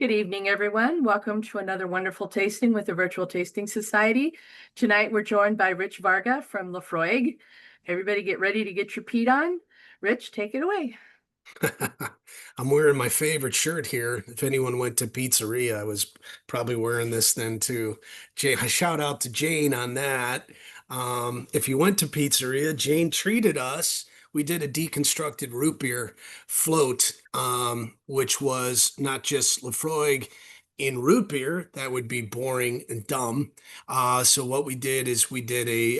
Good evening, everyone. Welcome to another wonderful tasting with the Virtual Tasting Society. Tonight, we're joined by Rich Varga from Laphroaig. Everybody get ready to get your peat on. Rich, take it away. I'm wearing my favorite shirt here. If anyone went to pizzeria, I was probably wearing this then too. Shout out to Jane on that. If you went to pizzeria, Jane treated us. We did a deconstructed root beer float, which was not just Laphroaig in root beer. That would be boring and dumb. So what we did is we did a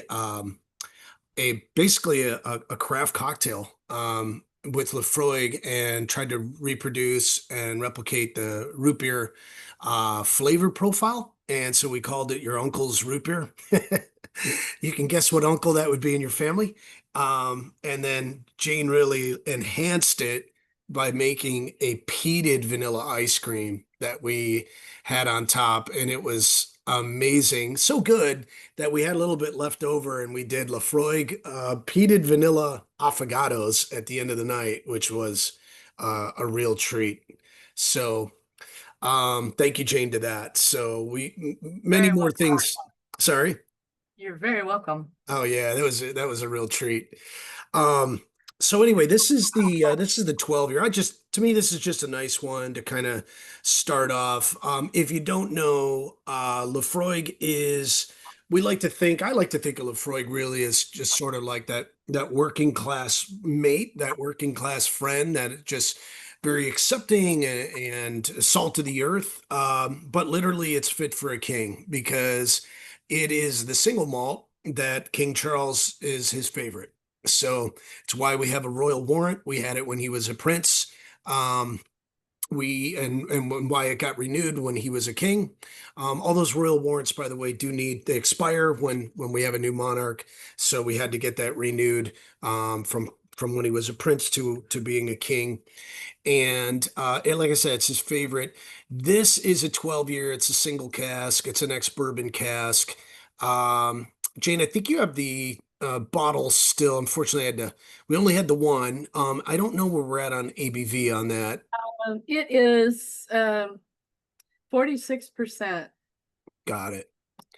basically a craft cocktail with Laphroaig and tried to reproduce and replicate the root beer flavor profile. And so we called it your uncle's root beer. You can guess what uncle that would be in your family. And then Jane really enhanced it by making a peated vanilla ice cream that we had on top. And it was amazing. So good that we had a little bit left over and we did Laphroaig peated vanilla affogatos at the end of the night, which was a real treat. So thank you, Jane, to that. So many Very more welcome. things. Sorry. You're very welcome. Oh yeah, that was a real treat. Um, so anyway, this is the 12 year. To me this is just a nice one to kind of start off. If you don't know, Laphroaig is I like to think of Laphroaig really as just sort of like that working class mate, that working class friend that just very accepting and salt of the earth. But literally it's fit for a king because it is the single malt that King Charles is his favorite. So it's why we have a royal warrant. We had it when he was a prince. Um, and why it got renewed when he was a king. All those royal warrants, by the way, they expire when we have a new monarch. So we had to get that renewed from when he was a prince to being a king. And like I said, it's his favorite. This is a 12 year. It's a single cask. It's an ex-bourbon cask. Um, Jane, I think you have the bottle still. Unfortunately, we only had the one. I don't know where we're at on ABV on that. It is 46%. Got it.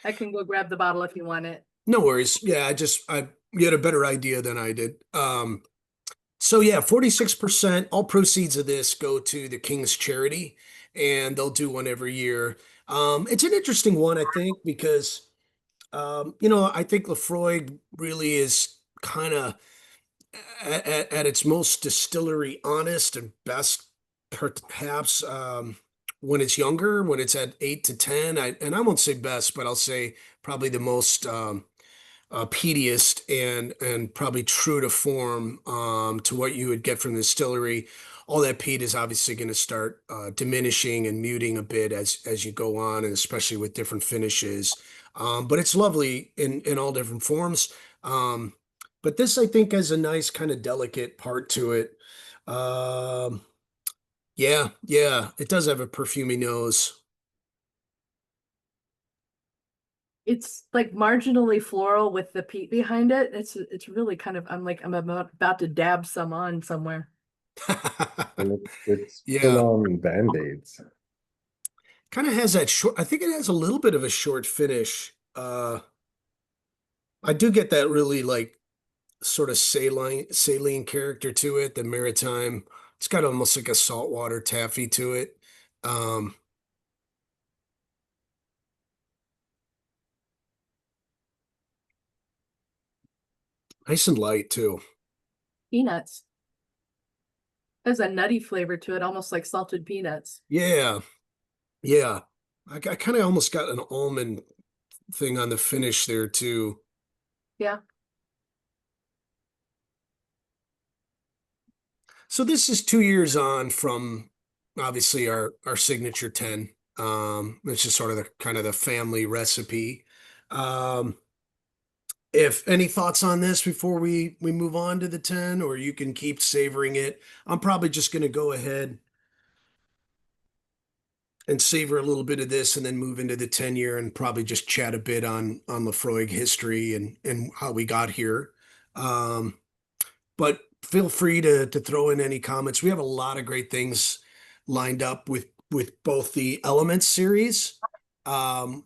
I can go grab the bottle if you want it. No worries. Yeah, you had a better idea than I did. So yeah, 46%. All proceeds of this go to the King's Charity, and they'll do one every year. It's an interesting one, I think, because I think Laphroaig really is kind of at its most distillery honest and best, perhaps when it's younger, when it's at 8 to 10. And I won't say best, but I'll say probably the most peatiest and probably true to form to what you would get from the distillery. All that peat is obviously going to start diminishing and muting a bit as you go on, and especially with different finishes. But it's lovely in all different forms. But this, I think, has a nice kind of delicate part to it. Um, yeah, yeah, it does have a perfumey nose. It's like marginally floral with the peat behind it. It's really kind of I'm about to dab some on somewhere. And it's full Yeah, on band-aids. kind of has that short. I think it has a little bit of a short finish. I do get that really like sort of saline character to it, the maritime. It's got almost like a saltwater taffy to it. Um, Nice and light too. Peanuts. There's a nutty flavor to it, almost like salted peanuts. Yeah, yeah. I kind of almost got an almond thing on the finish there too. Yeah. So this is 2 years on from obviously our signature 10. It's just sort of the kind of the family recipe. Um, if any thoughts on this before we move on to the 10, or you can keep savoring it. I'm probably just going to go ahead and savor a little bit of this and then move into the 10 year and probably just chat a bit on Laphroaig history and how we got here. Um, but feel free to throw in any comments. We have a lot of great things lined up with with both the Elements series,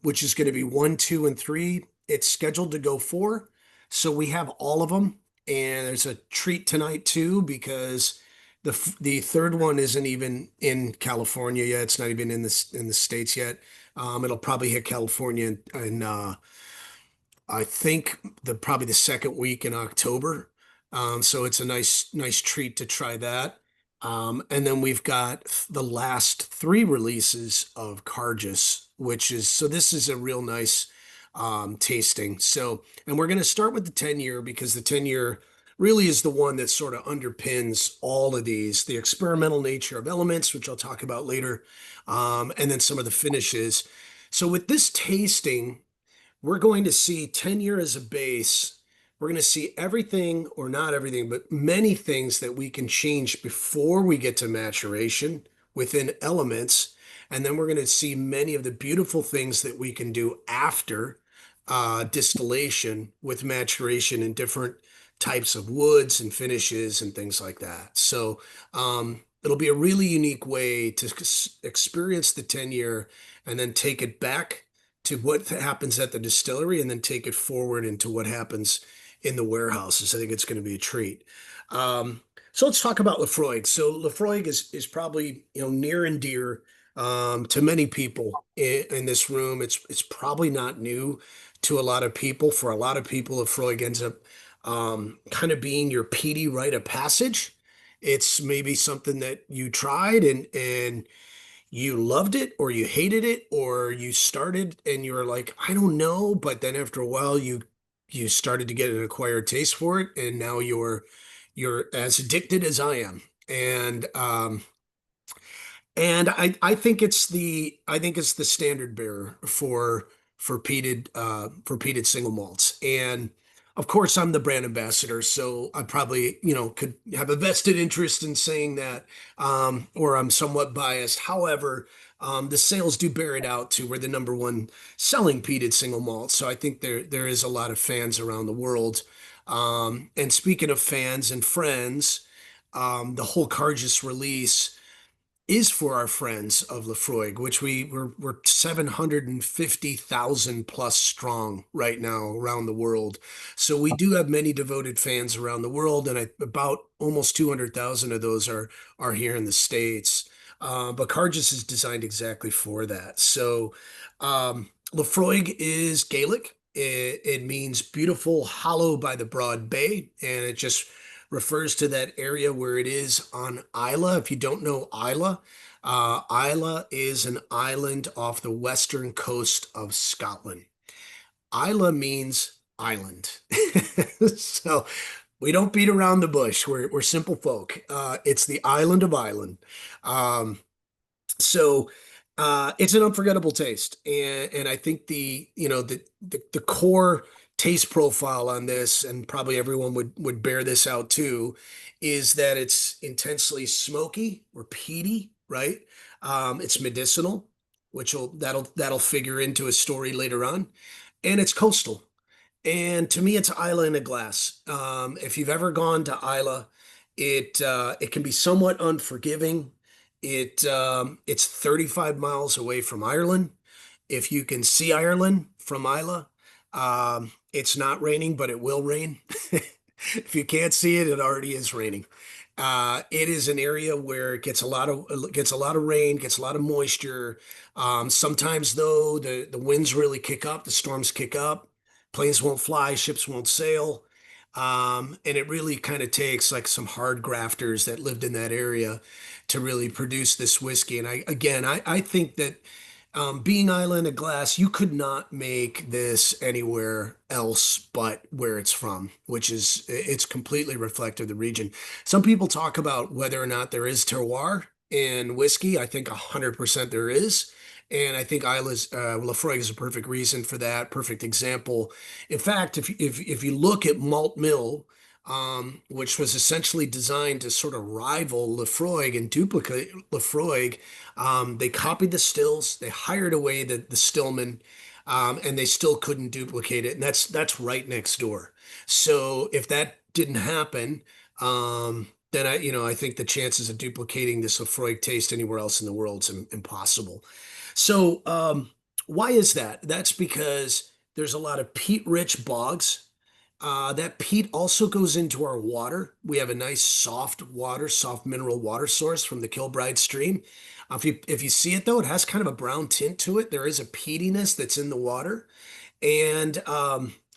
which is going to be 1, 2, and 3. It's scheduled to go 4, so we have all of them. And there's a treat tonight too because the third one isn't even in California yet. It's not even in the States yet. It'll probably hit California in I think probably the second week in October. So it's a nice treat to try that. And then we've got the last 3 releases of Cargus, so this is a real nice tasting. So, and we're going to start with the 10-year because the 10-year really is the one that sort of underpins all of these, the experimental nature of Elements, which I'll talk about later, and then some of the finishes. So with this tasting, we're going to see 10-year as a base. We're going to see everything, or not everything, but many things that we can change before we get to maturation within Elements. And then we're going to see many of the beautiful things that we can do after distillation with maturation in different types of woods and finishes and things like that. So it'll be a really unique way to experience the 10-year and then take it back to what happens at the distillery and then take it forward into what happens in the warehouses. I think it's going to be a treat. So let's talk about Laphroaig. So Laphroaig is probably near and dear to many people in this room. It's probably not new to a lot of people. For a lot of people, Laphroaig ends up kind of being your peaty rite of passage. It's maybe something that you tried and you loved it or you hated it, or you started and you were like, I don't know, but then after a while you started to get an acquired taste for it, and now you're as addicted as I am. And I think it's the standard bearer for peated single malts. And of course I'm the brand ambassador, so I probably could have a vested interest in saying that, or I'm somewhat biased. However, the sales do bear it out too. We're the number one selling peated single malt, so I think there is a lot of fans around the world. And speaking of fans and friends, the whole Cargus release is for our friends of Laphroaig, which we're 750,000 plus strong right now around the world. So we do have many devoted fans around the world, and about almost 200,000 of those are here in the States. But Cargus is designed exactly for that. So Laphroaig is Gaelic. It means beautiful hollow by the broad bay, and it just refers to that area where it is on Islay. If you don't know Islay, Islay is an island off the western coast of Scotland. Islay means island. So we don't beat around the bush. We're simple folk. It's the island of Ireland. So it's an unforgettable taste, and I think the core taste profile on this, and probably everyone would bear this out too, is that it's intensely smoky or peaty, right? It's medicinal, that'll figure into a story later on, and it's coastal. And to me, it's Islay in a glass. If you've ever gone to Islay, it can be somewhat unforgiving. It's 35 miles away from Ireland. If you can see Ireland from Islay, it's not raining, but it will rain. If you can't see it, it already is raining. It is an area where it gets a lot of rain, gets a lot of moisture. Sometimes though, the winds really kick up, the storms kick up, planes won't fly, ships won't sail. And it really kind of takes like some hard grafters that lived in that area to really produce this whiskey. And I think that being Island of Glass, you could not make this anywhere else but where it's from, it's completely reflective of the region. Some people talk about whether or not there is terroir in whiskey. I think 100% there is. And I think Laphroaig is a perfect reason for that, perfect example. In fact, if you look at Malt Mill, which was essentially designed to sort of rival Laphroaig and duplicate Laphroaig, they copied the stills, they hired away the stillman, and they still couldn't duplicate it. And that's right next door. So if that didn't happen, then I think the chances of duplicating this Laphroaig taste anywhere else in the world is impossible. So, why is that? That's because there's a lot of peat-rich bogs. That peat also goes into our water. We have a nice soft water, soft mineral water source from the Kilbride stream. If you see it though, it has kind of a brown tint to it. There is a peatiness that's in the water, and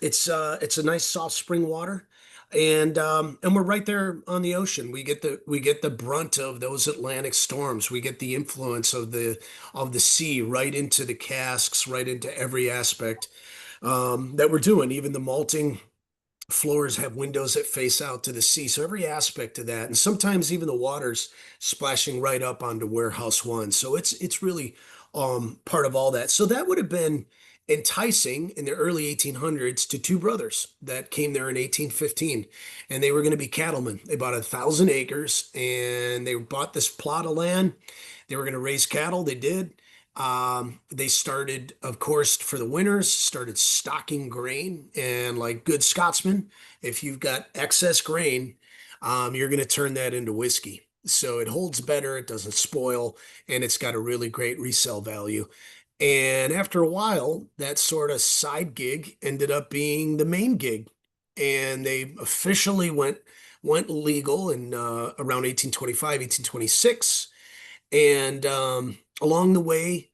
it's a nice soft spring water, and we're right there on the ocean. We get the brunt of those Atlantic storms. We get the influence of the sea right into the casks, right into every aspect that we're doing. Even the malting floors have windows that face out to the sea. So every aspect of that, and sometimes even the water's splashing right up onto Warehouse One. So it's really part of all that. So that would have been enticing in the early 1800s to two brothers that came there in 1815, and they were going to be cattlemen. They bought 1,000 acres and they bought this plot of land. They were going to raise cattle. They did. They started, of course, for the winters, started stocking grain. And like good Scotsmen, if you've got excess grain, you're going to turn that into whiskey. So it holds better, it doesn't spoil, and it's got a really great resale value. And after a while, that sort of side gig ended up being the main gig. And they officially went legal in around 1825, 1826. And along the way,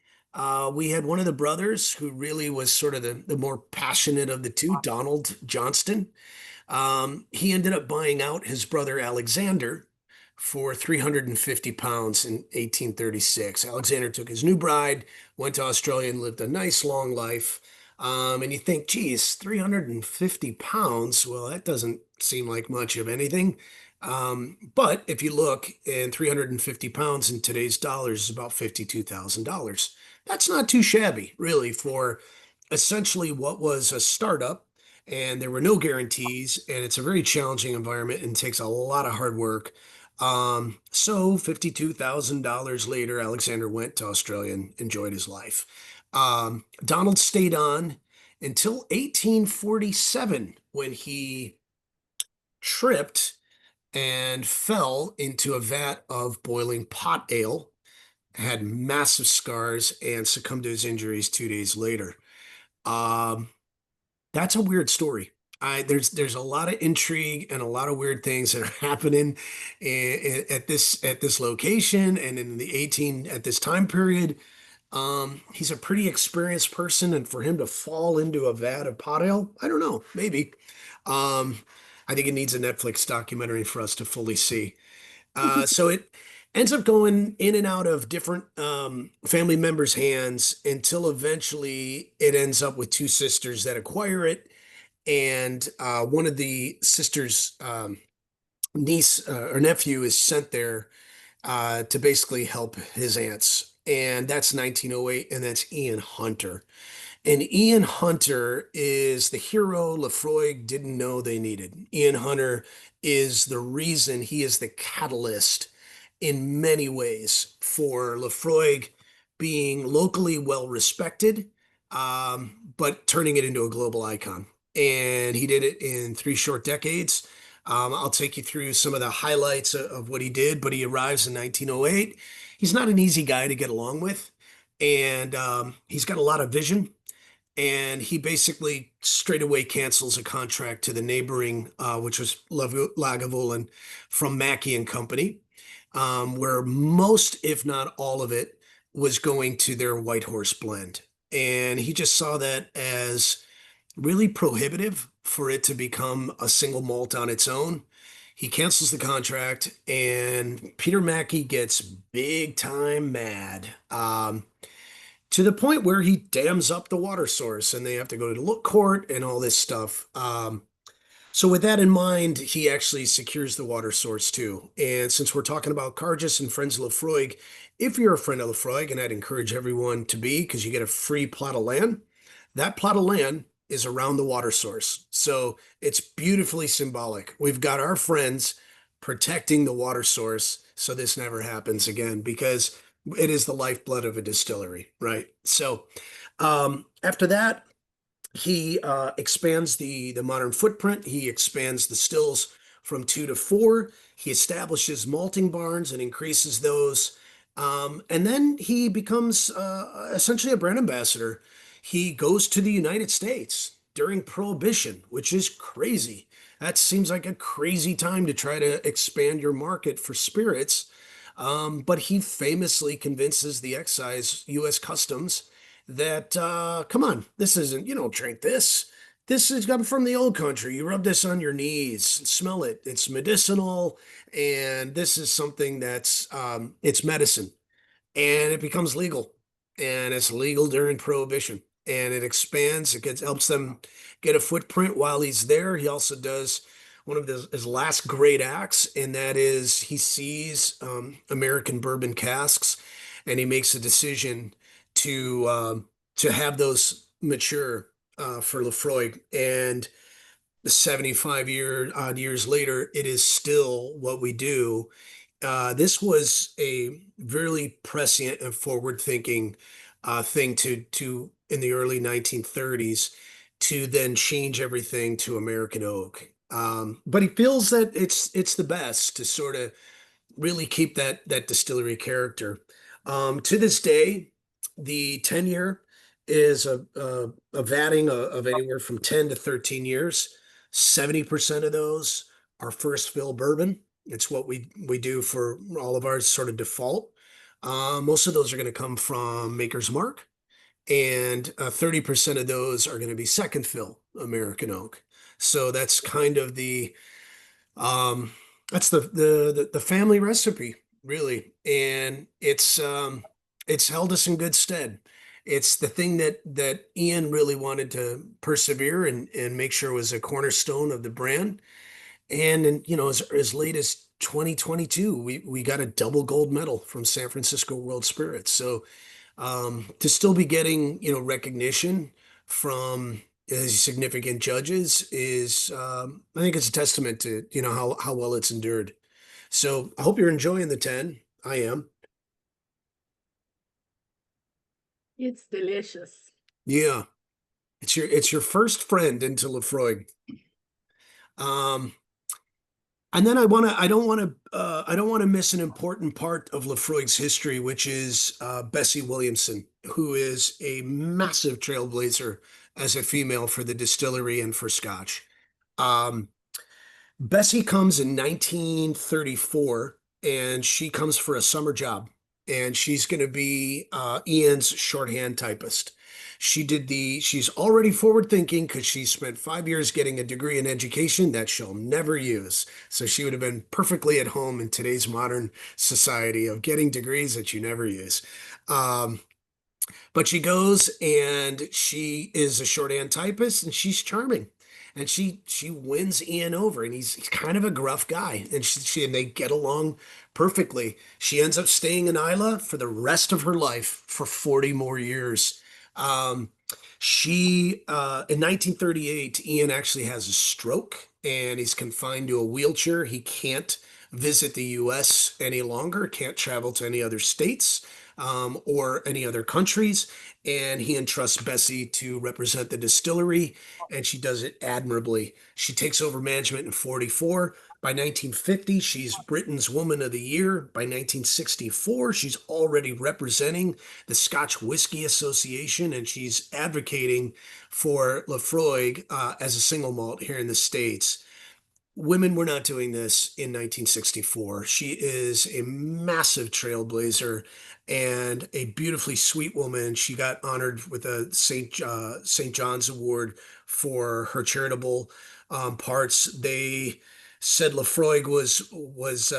we had one of the brothers who really was sort of the more passionate of the two, Donald Johnston. He ended up buying out his brother Alexander for 350 pounds in 1836. Alexander took his new bride, went to Australia, and lived a nice long life. And you think, geez, 350 pounds, well, that doesn't seem like much of anything. But if you look, and 350 pounds in today's dollars is about $52,000. That's not too shabby, really, for essentially what was a startup, and there were no guarantees, and it's a very challenging environment and takes a lot of hard work. So $52,000 later, Alexander went to Australia and enjoyed his life. Donald stayed on until 1847 when he tripped and fell into a vat of boiling pot ale, had massive scars, and succumbed to his injuries 2 days later. Um, that's a weird story. There's a lot of intrigue and a lot of weird things that are happening at this location and in the 18 at this time period. He's a pretty experienced person, and for him to fall into a vat of pot ale, I don't know, maybe. Um, I think it needs a Netflix documentary for us to fully see. So it ends up going in and out of different family members' hands until eventually it ends up with two sisters that acquire it. And one of the sisters' niece or nephew is sent there to basically help his aunts. And that's 1908, and that's Ian Hunter. And Ian Hunter is the hero Laphroaig didn't know they needed. Ian Hunter is the reason, he is the catalyst in many ways for Laphroaig being locally well respected, but turning it into a global icon. And he did it in 3 short decades. I'll take you through some of the highlights of what he did, but he arrives in 1908. He's not an easy guy to get along with, and he's got a lot of vision, and he basically straight away cancels a contract to the neighboring, which was Lagavulin from Mackey and Company, where most, if not all of it, was going to their White Horse blend. And he just saw that as really prohibitive for it to become a single malt on its own. He cancels the contract, and Peter Mackey gets big time mad. To the point where he dams up the water source and they have to go to the court and all this stuff. So with that in mind, he actually secures the water source too. And since we're talking about Cargis and Friends of Laphroaig, if you're a friend of Laphroaig, and I'd encourage everyone to be, because you get a free plot of land, that plot of land is around the water source. So it's beautifully symbolic. We've got our friends protecting the water source so this never happens again, because it is the lifeblood of a distillery, right? So after that, he expands the modern footprint. He expands the stills from 2 to 4. He establishes malting barns and increases those. And then he becomes essentially a brand ambassador. He goes to the United States during Prohibition, which is crazy. That seems like a crazy time to try to expand your market for spirits. But he famously convinces the excise U.S. Customs that, come on, this isn't, you don't drink this. This is come from the old country. You rub this on your knees, and smell it. It's medicinal, and this is something that's it's medicine, and it becomes legal, and it's legal during Prohibition, and it expands. It gets helps them get a footprint while he's there. He also does one of his last great acts, and that is he sees American bourbon casks, and he makes a decision to have those mature for Laphroaig. And 75 odd years later, it is still what we do. This was a really prescient and forward-thinking thing to in the early 1930s to then change everything to American oak. But he feels that it's the best to sort of really keep that distillery character. To this day, the tenure is a vatting of anywhere from 10 to 13 years. 70% of those are first fill bourbon. It's what we do for all of our sort of default. Most of those are going to come from Maker's Mark, and 30% of those are going to be second fill American oak. So that's kind of um, that's the family recipe, really, and it's held us in good stead. It's the thing that Ian really wanted to persevere and make sure was a cornerstone of the brand. As late as 2022, we got a double gold medal from San Francisco World Spirits. So to still be getting recognition from significant judges is I think it's a testament to how well it's endured. So I hope you're enjoying the 10. I am. It's delicious. Yeah, it's your first friend into Laphroaig. Um, And then I don't want to miss an important part of Laphroaig's history, which is Bessie Williamson, who is a massive trailblazer as a female for the distillery and for Scotch. Um, Bessie comes in 1934, and she comes for a summer job, and she's going to be Ian's shorthand typist. She's already forward thinking because she spent 5 years getting a degree in education that she'll never use. So she would have been perfectly at home in today's modern society of getting degrees that you never use. Um, but she goes and she is a shorthand typist and she's charming. And she wins Ian over, and he's kind of a gruff guy, and and they get along perfectly. She ends up staying in Isla for the rest of her life for 40 more years. Um, she In 1938, Ian actually has a stroke, and he's confined to a wheelchair. He can't visit the U.S. any longer, can't travel to any other states or any other countries. And he entrusts Bessie to represent the distillery, and she does it admirably. She takes over management in 44. By 1950, she's Britain's Woman of the Year. By 1964, she's already representing the Scotch Whisky Association, and she's advocating for Laphroaig as a single malt here in the States. Women were not doing this in 1964. She is a massive trailblazer and a beautifully sweet woman. She got honored with a St. John's Award for her charitable parts. They said Laphroaig was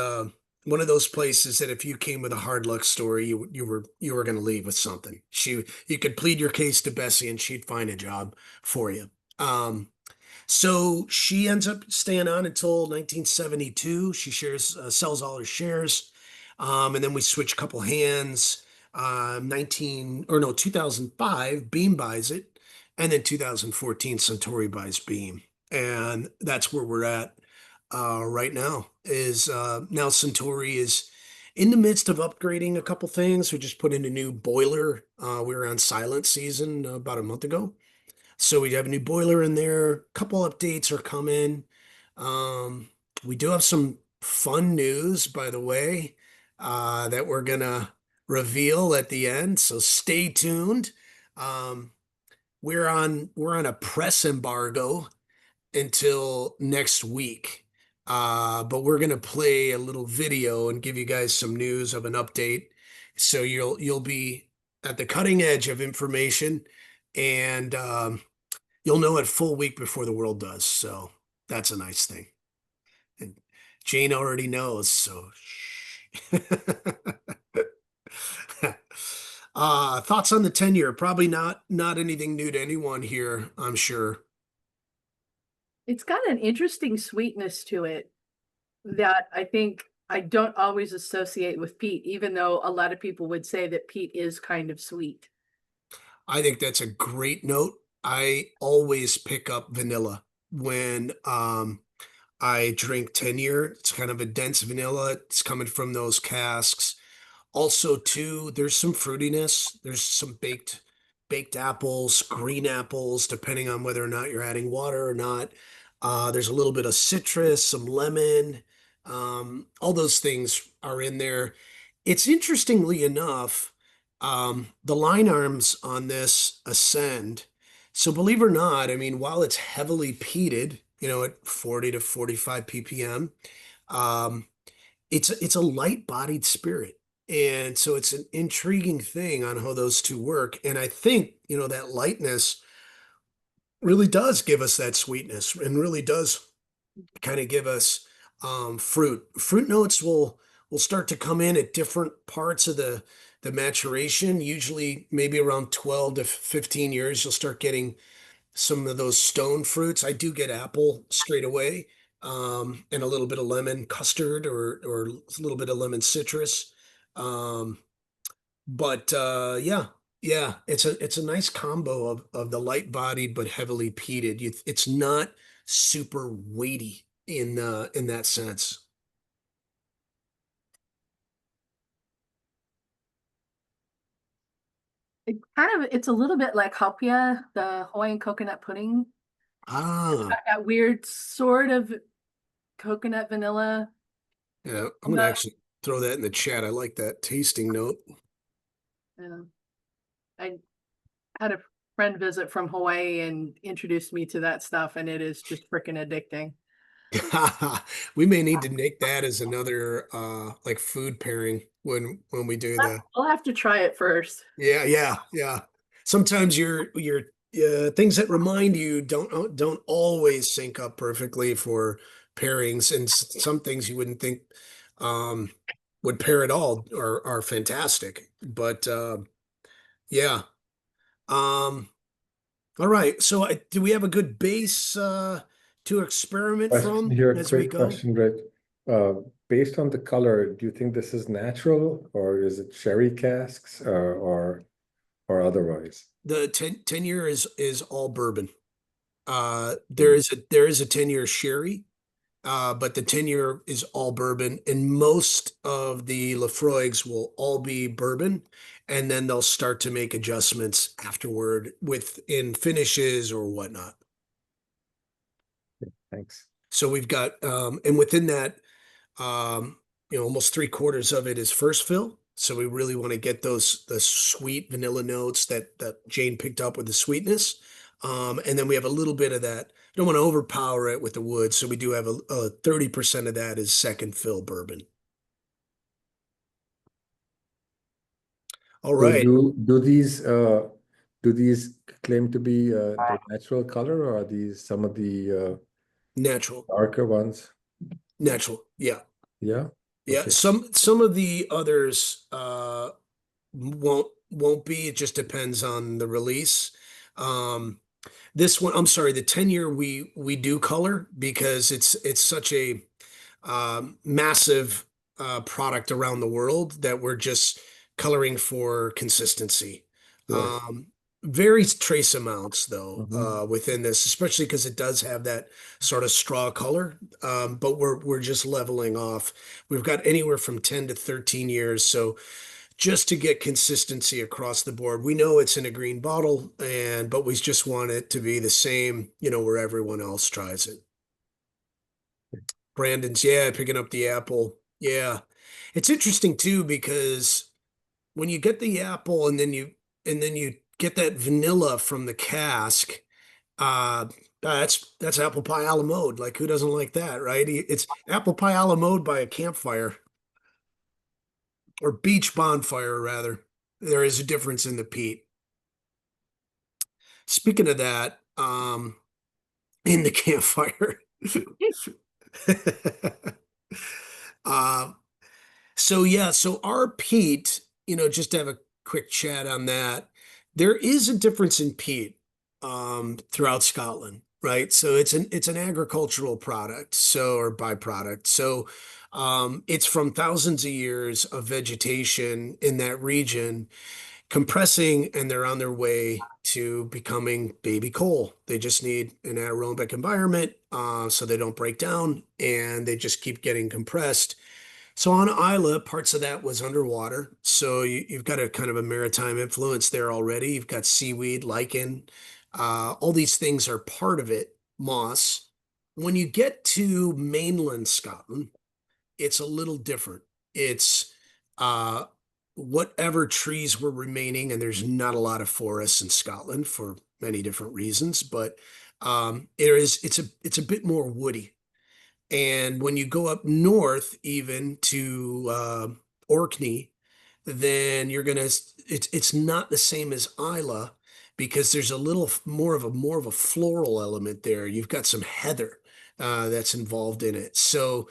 one of those places that if you came with a hard luck story, you were going to leave with something. You could plead your case to Bessie and she'd find a job for you. So she ends up staying on until 1972. She sells all her shares. And then we switch a couple hands. 2005, Beam buys it. And then 2014, Suntory buys Beam. And that's where we're at right now. Now Suntory is in the midst of upgrading a couple things. We just put in a new boiler. We were on silent season about a month ago. So we have a new boiler in there. A couple updates are coming. We do have some fun news, by the way, that we're gonna reveal at the end. So stay tuned. Um, we're on a press embargo until next week. But we're gonna play a little video and give you guys some news of an update. So you'll be at the cutting edge of information, and you'll know it full week before the world does. So that's a nice thing. And Jane already knows, so shh. Thoughts on the tenure? Probably not anything new to anyone here, I'm sure. It's got an interesting sweetness to it that I think I don't always associate with peat, even though a lot of people would say that peat is kind of sweet. I think that's a great note. I always pick up vanilla when I drink tenure. It's kind of a dense vanilla. It's coming from those casks. Also, too, there's some fruitiness. There's some baked apples, green apples, depending on whether or not you're adding water or not. There's a little bit of citrus, some lemon. All those things are in there. It's interestingly enough, the line arms on this ascend. So believe it or not, I mean, while it's heavily peated, at 40 to 45 ppm, um, it's a light-bodied spirit. And so it's an intriguing thing on how those two work. And I think, that lightness really does give us that sweetness and really does kind of give us fruit. Fruit notes will start to come in at different parts of the maturation. Usually maybe around 12 to 15 years, you'll start getting some of those stone fruits. I do get apple straight away, and a little bit of lemon custard or a little bit of lemon citrus. Um, but yeah, it's a nice combo of the light bodied but heavily peated. It's not super weighty in that sense. It's a little bit like hapia, the Hawaiian coconut pudding. It's Ah, got that weird sort of coconut vanilla. yeah, I'm gonna No, actually throw that in the chat. I like that tasting note. I had a friend visit from Hawaii and introduced me to that stuff, and it is just freaking addicting. We may need to make that as another like food pairing when we do the I'll have to try it first. yeah. Sometimes your things that remind you don't always sync up perfectly for pairings, and some things you wouldn't think um would pair at all are fantastic. But yeah. Um all right. So do we have a good base to experiment Question from here, as we quick go? question, Rich. Based on the color, do you think this is natural or is it sherry casks or otherwise? The 10 year is all bourbon. There Mm. is a 10-year sherry, but the 10-year is all bourbon, and most of the Laphroaigs will all be bourbon, and then they'll start to make adjustments afterward in finishes or whatnot. Thanks. So we've got, and within that, um, almost 3/4 of it is first fill. So we really want to get the sweet vanilla notes that Jane picked up with the sweetness. And then we have a little bit of that. I don't want to overpower it with the wood. So we do have a 30% of that is second fill bourbon. All So right. do these claim to be the natural color, or are these some of the Natural. darker ones? Natural. Yeah. Yeah. Yeah. Okay. Some of the others won't be. It just depends on the release. Um, This one, I'm sorry, the 10-year we do color because it's such a massive product around the world that we're just coloring for consistency. Sure. Very trace amounts though Mhm. within this, especially because it does have that sort of straw color. But we're just leveling off. We've got anywhere from 10 to 13 years, so just to get consistency across the board. We know it's in a green bottle, but we just want it to be the same, where everyone else tries it. Brandon's, yeah, picking up the apple. Yeah. It's interesting too because when you get the apple and then you get that vanilla from the cask, that's apple pie a la mode. Like who doesn't like that, right? It's apple pie a la mode by a campfire or beach bonfire rather. There is a difference in the peat. Speaking of that, in the campfire. uh, so yeah, so our peat, just to have a quick chat on that, there is a difference in peat throughout Scotland, right? So it's an agricultural product, so or byproduct. So it's from thousands of years of vegetation in that region compressing, and they're on their way to becoming baby coal. They just need an anaerobic environment so they don't break down and they just keep getting compressed. So on Isla, parts of that was underwater. So you've got a kind of a maritime influence there already. You've got seaweed, lichen, all these things are part of it, moss. When you get to mainland Scotland, it's a little different. It's uh, whatever trees were remaining, and there's not a lot of forests in Scotland for many different reasons, but it's a bit more woody. And when you go up north, even to Orkney, then you're gonna it's not the same as Isla because there's a little more of a floral element there. You've got some heather that's involved in it. So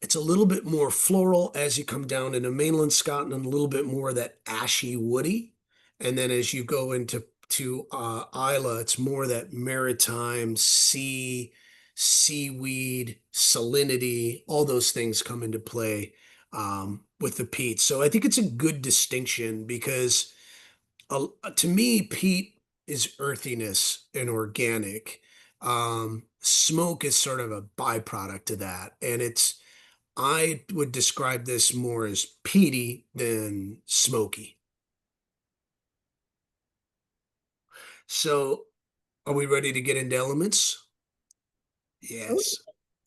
it's a little bit more floral as you come down into mainland Scotland, a little bit more of that ashy woody. And then as you go into Isla, it's more that maritime seaweed, salinity, all those things come into play with the peat. So I think it's a good distinction because to me, peat is earthiness and organic. Smoke is sort of a byproduct of that. And I would describe this more as peaty than smoky. So, are we ready to get into elements? Yes.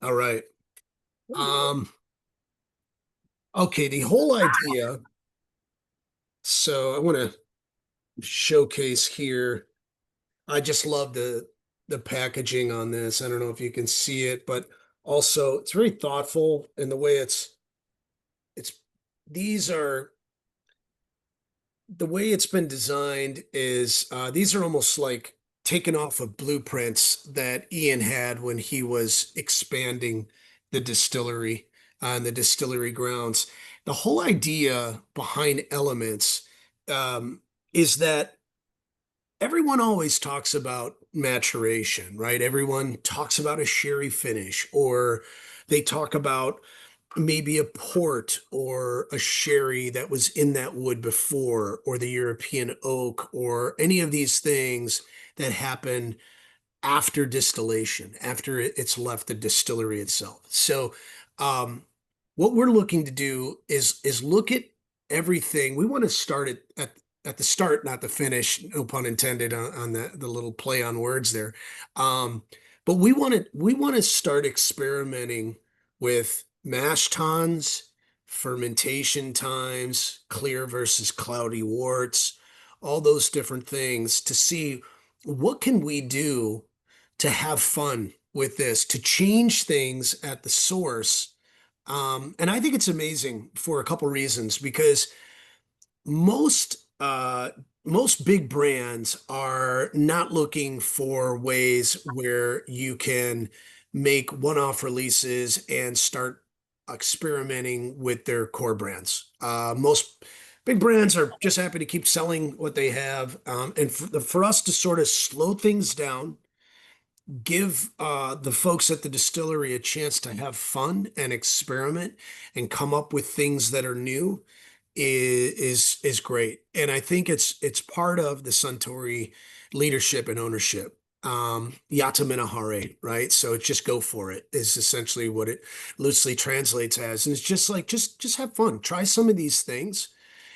All right. Um, okay, the whole idea. So I want to showcase here. I just love the packaging on this. I don't know if you can see it, but also it's very thoughtful in the way it's these are the way it's been designed is these are almost like taken off of blueprints that Ian had when he was expanding the distillery on the distillery grounds. The whole idea behind elements um, is that everyone always talks about maturation, right? Everyone talks about a sherry finish, or they talk about maybe a port or a sherry that was in that wood before, or the European oak, or any of these things that happen after distillation, after it's left the distillery itself. So, what we're looking to do is look at everything. We want to start at the start, not the finish. No pun intended on the little play on words there. Um, but we want to start experimenting with mash tons, fermentation times, clear versus cloudy worts, all those different things to see what can we do to have fun with this, to change things at the source. And I think it's amazing for a couple reasons because most most big brands are not looking for ways where you can make one-off releases and start experimenting with their core brands. Most big brands are just happy to keep selling what they have, and for us to sort of slow things down, give the folks at the distillery a chance to have fun and experiment and come up with things that are new is great. And I think it's part of the Suntory leadership and ownership. Yata Minahare, right? So it's just go for it is essentially what it loosely translates as. And it's just like just have fun. Try some of these things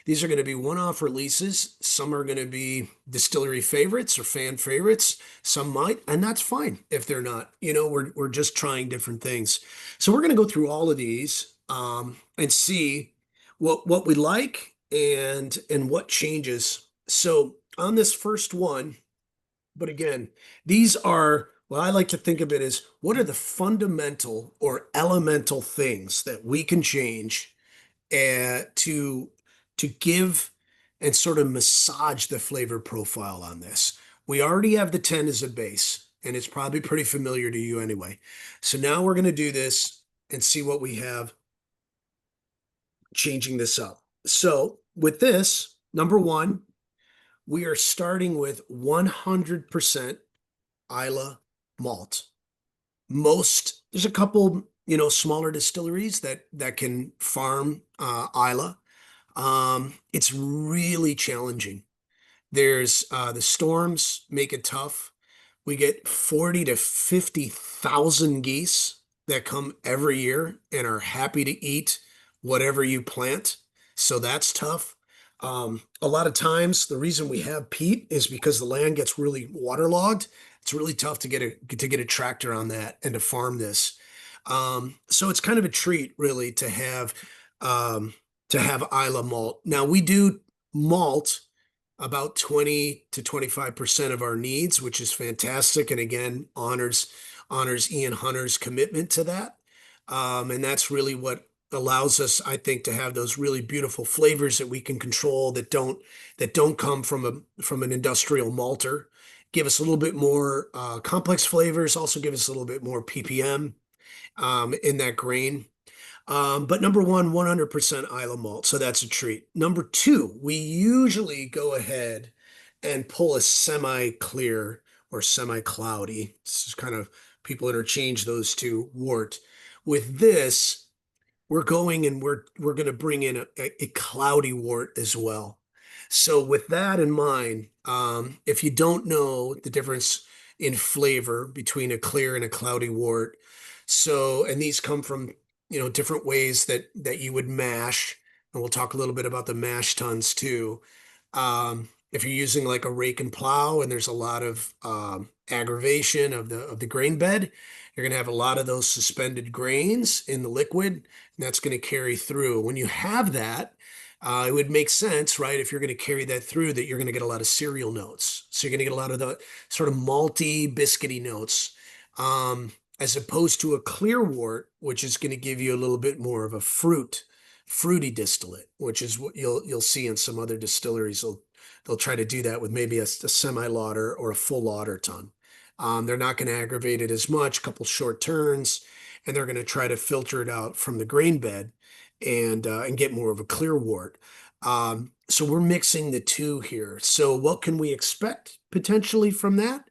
These are going to be one-off releases. Some are going to be distillery favorites or fan favorites. Some might, and that's fine if they're not. We're just trying different things. So we're going to go through all of these and see what we like and what changes. So on this first one, but again, these are, well, I like to think of it as what are the fundamental or elemental things that we can change to give and sort of massage the flavor profile on this. We already have the 10 as a base, and it's probably pretty familiar to you anyway. So now we're going to do this and see what we have changing this up. So with this, number one, we are starting with 100% Isla malt. There's a couple, smaller distilleries that can farm Isla. It's really challenging. There's the storms make it tough. We get 40 to 50,000 geese that come every year and are happy to eat whatever you plant. So that's tough. A lot of times the reason we have peat is because the land gets really waterlogged. It's really tough to get a tractor on that and to farm this. So it's kind of a treat really to have Isla malt. Now we do malt about 20 to 25% of our needs, which is fantastic. And again, honors Ian Hunter's commitment to that. And that's really what allows us, I think, to have those really beautiful flavors that we can control that don't come from an industrial malter. Give us a little bit more complex flavors, also give us a little bit more ppm in that grain. But number one, 100% Isla malt, so that's a treat. Number two, we usually go ahead and pull a semi-clear or semi-cloudy. This is kind of, people interchange those two, wort. With this, we're going and we're going to bring in a cloudy wort as well. So with that in mind, if you don't know the difference in flavor between a clear and a cloudy wort, and these come from different ways that you would mash, and we'll talk a little bit about the mash tuns too. If you're using like a rake and plow and there's a lot of aggravation of the grain bed, you're going to have a lot of those suspended grains in the liquid, and that's going to carry through. When you have that, it would make sense, right? If you're going to carry that through, that you're going to get a lot of cereal notes. So you're going to get a lot of the sort of malty, biscuity notes. As opposed to a clear wort, which is going to give you a little bit more of a fruity distillate, which is what you'll see in some other distilleries. They'll try to do that with maybe a semi-lauter or a full lauter ton. They're not going to aggravate it as much, a couple short turns, and they're going to try to filter it out from the grain bed and get more of a clear wort. So we're mixing the two here. So what can we expect potentially from that?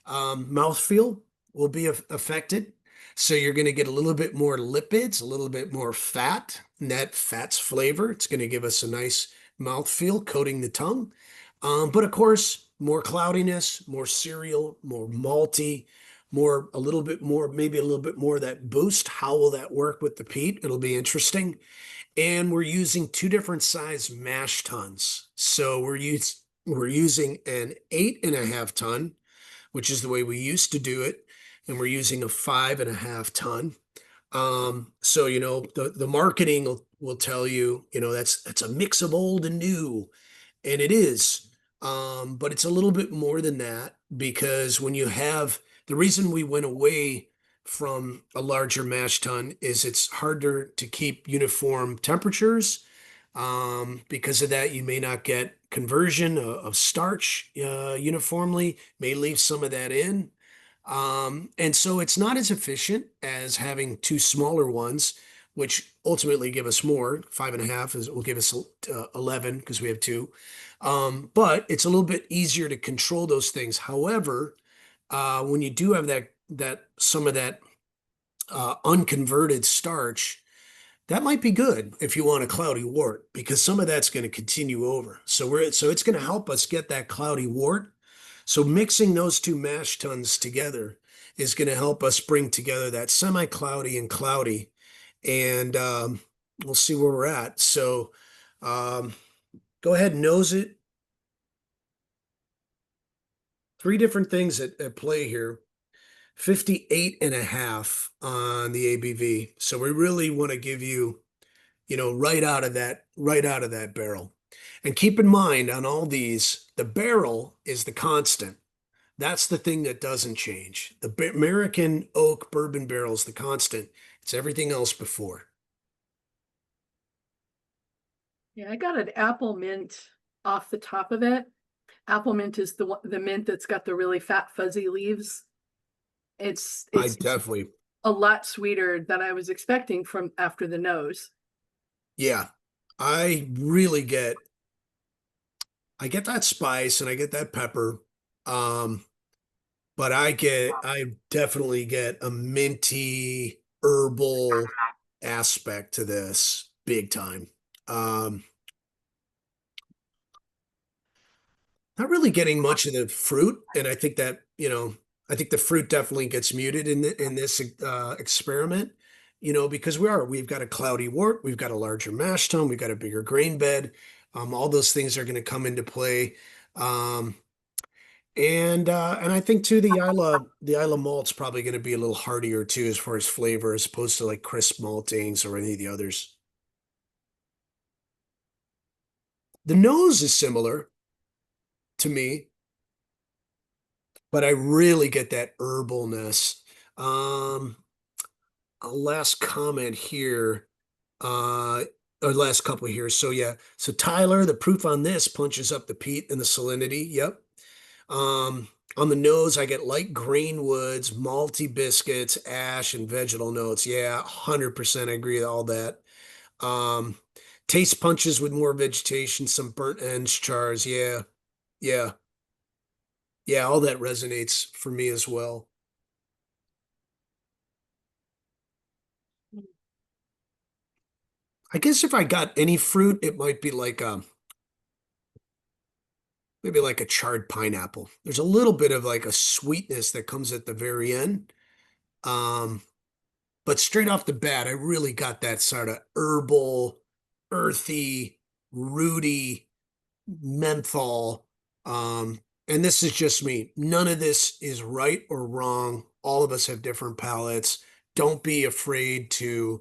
Mouthfeel will be affected. So you're going to get a little bit more lipids, a little bit more fat, and that fat's flavor. It's going to give us a nice mouthfeel coating the tongue. But of course, more cloudiness, more cereal, more malty, maybe a little bit more of that boost. How will that work with the peat? It'll be interesting. And we're using two different size mash tuns. So we're using an 8.5 ton, which is the way we used to do it, and we're using a 5.5 ton. So the marketing will tell you, that's a mix of old and new, and it is. But it's a little bit more than that, because when you have the reason we went away from a larger mash tun is it's harder to keep uniform temperatures. Because of that, you may not get conversion of starch uniformly, may leave some of that in. And so it's not as efficient as having two smaller ones, which ultimately give us more. 5.5 will give us 11 because we have two. But it's a little bit easier to control those things. However, when you do have some of that unconverted starch, that might be good if you want a cloudy wort, because some of that's going to continue over. So it's going to help us get that cloudy wort. So mixing those two mash tuns together is going to help us bring together that semi-cloudy and cloudy, and we'll see where we're at. So Go ahead and nose it. Three different things at play here. 58.5 on the ABV. So we really want to give you, right out of that barrel. And keep in mind on all these, the barrel is the constant. That's the thing that doesn't change. The American oak bourbon barrel is the constant. It's everything else before. Yeah, I got an apple mint off the top of it. Apple mint is the mint that's got the really fat fuzzy leaves. I It's definitely, a lot sweeter than I was expecting from after the nose. yeah, I really I get that spice and I get that pepper. Um, but I definitely get a minty herbal aspect to this big time. Um, not really getting much of the fruit, and I think that, I think the fruit definitely gets muted in this experiment, because we've got a cloudy wort, we've got a larger mash tun, we've got a bigger grain bed. All those things are going to come into play. Um, and I think too the Isla malt's probably going to be a little heartier too as far as flavor as opposed to like crisp maltings or any of the others. The nose is similar to me, but I really get that herbalness. Um, a last comment here, or last couple here. So yeah, so Tyler, the proof on this punches up the peat and the salinity. Yep. Um, on the nose, I get light grain woods, malty biscuits, ash, and vegetal notes. Yeah, 100% I agree with all that. Um, taste punches with more vegetation, some burnt ends, chars. Yeah, yeah, yeah, all that resonates for me as well. I guess if I got any fruit, it might be like maybe like a charred pineapple. There's a little bit of like a sweetness that comes at the very end. Um, But straight off the bat, I really got that sort of herbal, earthy, rooty menthol. And this is just me. None of this is right or wrong. All of us have different palates. Don't be afraid to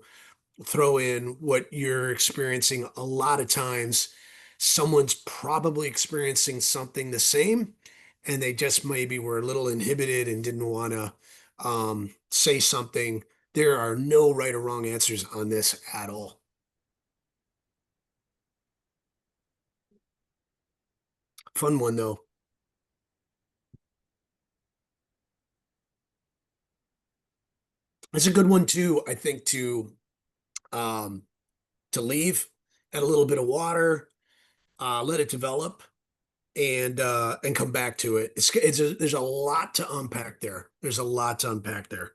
throw in what you're experiencing. A lot of times, someone's probably experiencing something the same, and they just maybe were a little inhibited and didn't want to say something. There are no right or wrong answers on this at all. Fun one though. It's a good one too, I think, um, to leave, add a little bit of water, let it develop, and come back to it. There's a lot to unpack there. There's a lot to unpack there.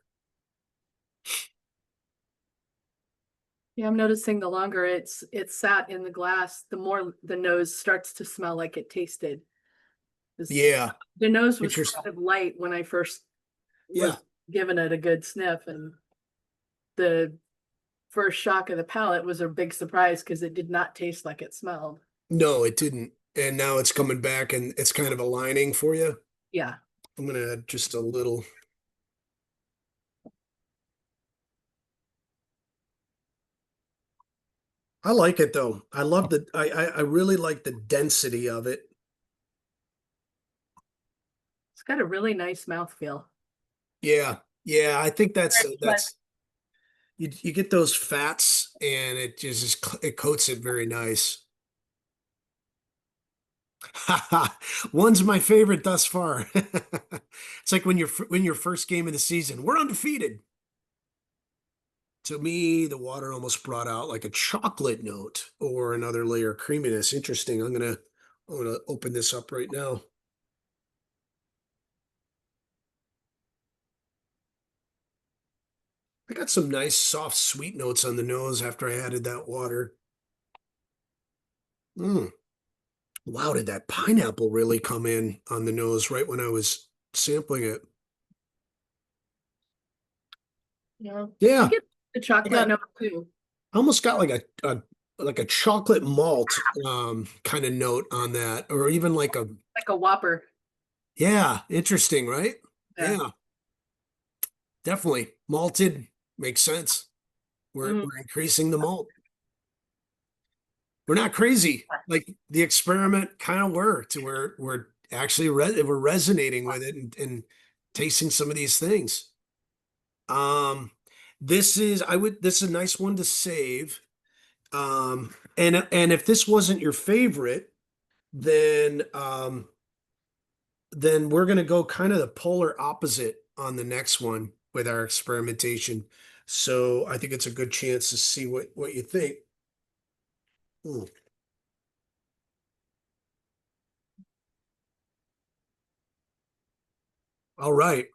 Yeah, I'm noticing the longer it's sat in the glass, the more the nose starts to smell like it tasted. Yeah, The nose was interesting. kind of light when I first was Yeah, giving it a good sniff, and the first shock of the palate was a big surprise because it did not taste like it smelled. no, it didn't. And now it's coming back and it's kind of aligning for you. Yeah. I'm gonna add just a little. I like it though. I love I really like the density of it. It's got a really nice mouthfeel. Yeah. Yeah, I think But that's you get those fats and it coats it very nice. One's my favorite thus far. It's like when you're when your first game of the season, we're undefeated. To me, the water almost brought out like a chocolate note or another layer of creaminess. Interesting. I'm gonna open this up right now. I got some nice soft sweet notes on the nose after I added that water. Mm. Wow, did that pineapple really come in on the nose right when I was sampling it? yeah, I Yeah, get the I chocolate got note too. I almost got like a like a chocolate malt kind of note on that, or even like a Like a Whopper. yeah, interesting, right? Yeah. Yeah, definitely. Malted makes sense. Mm. We're increasing the malt. We're not crazy. Like the experiment kind of worked. We're actually we're resonating with it and tasting some of these things. Um, this is a nice one to save. And if this wasn't your favorite, then then we're gonna go kind of the polar opposite on the next one with our experimentation. So I think it's a good chance to see what you think. Hmm. All right.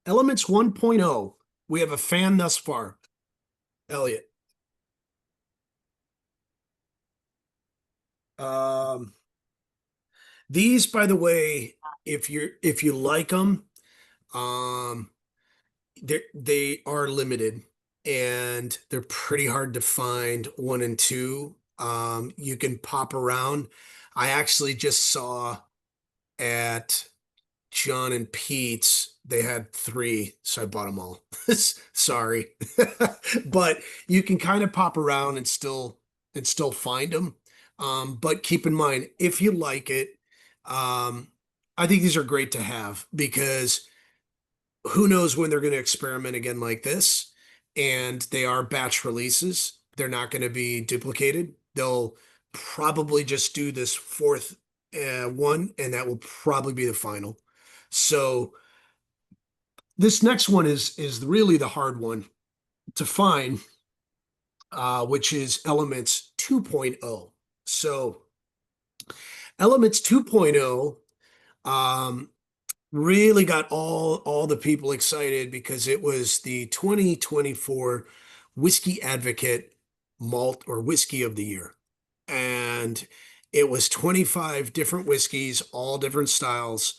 Elements 1.0. We have a fan thus far. Elliot. Um, these, by the way, if you like them, um, they are limited and they're pretty hard to find 1 and 2. You can pop around. I actually just saw at John and Pete's, they had 3, so I bought them all. Sorry. But you can kind of pop around and still find them. But keep in mind, if you like it, um, I think these are great to have because who knows when they're going to experiment again like this. And they are batch releases. They're not going to be duplicated. They'll probably just do this fourth one, and that will probably be the final. So this next one is really the hard one to find, which is Elements 2.0. So Elements 2.0 um, really got all the people excited because it was the 2024 Whiskey Advocate Malt or Whiskey of the Year. And it was 25 different whiskeys, all different styles.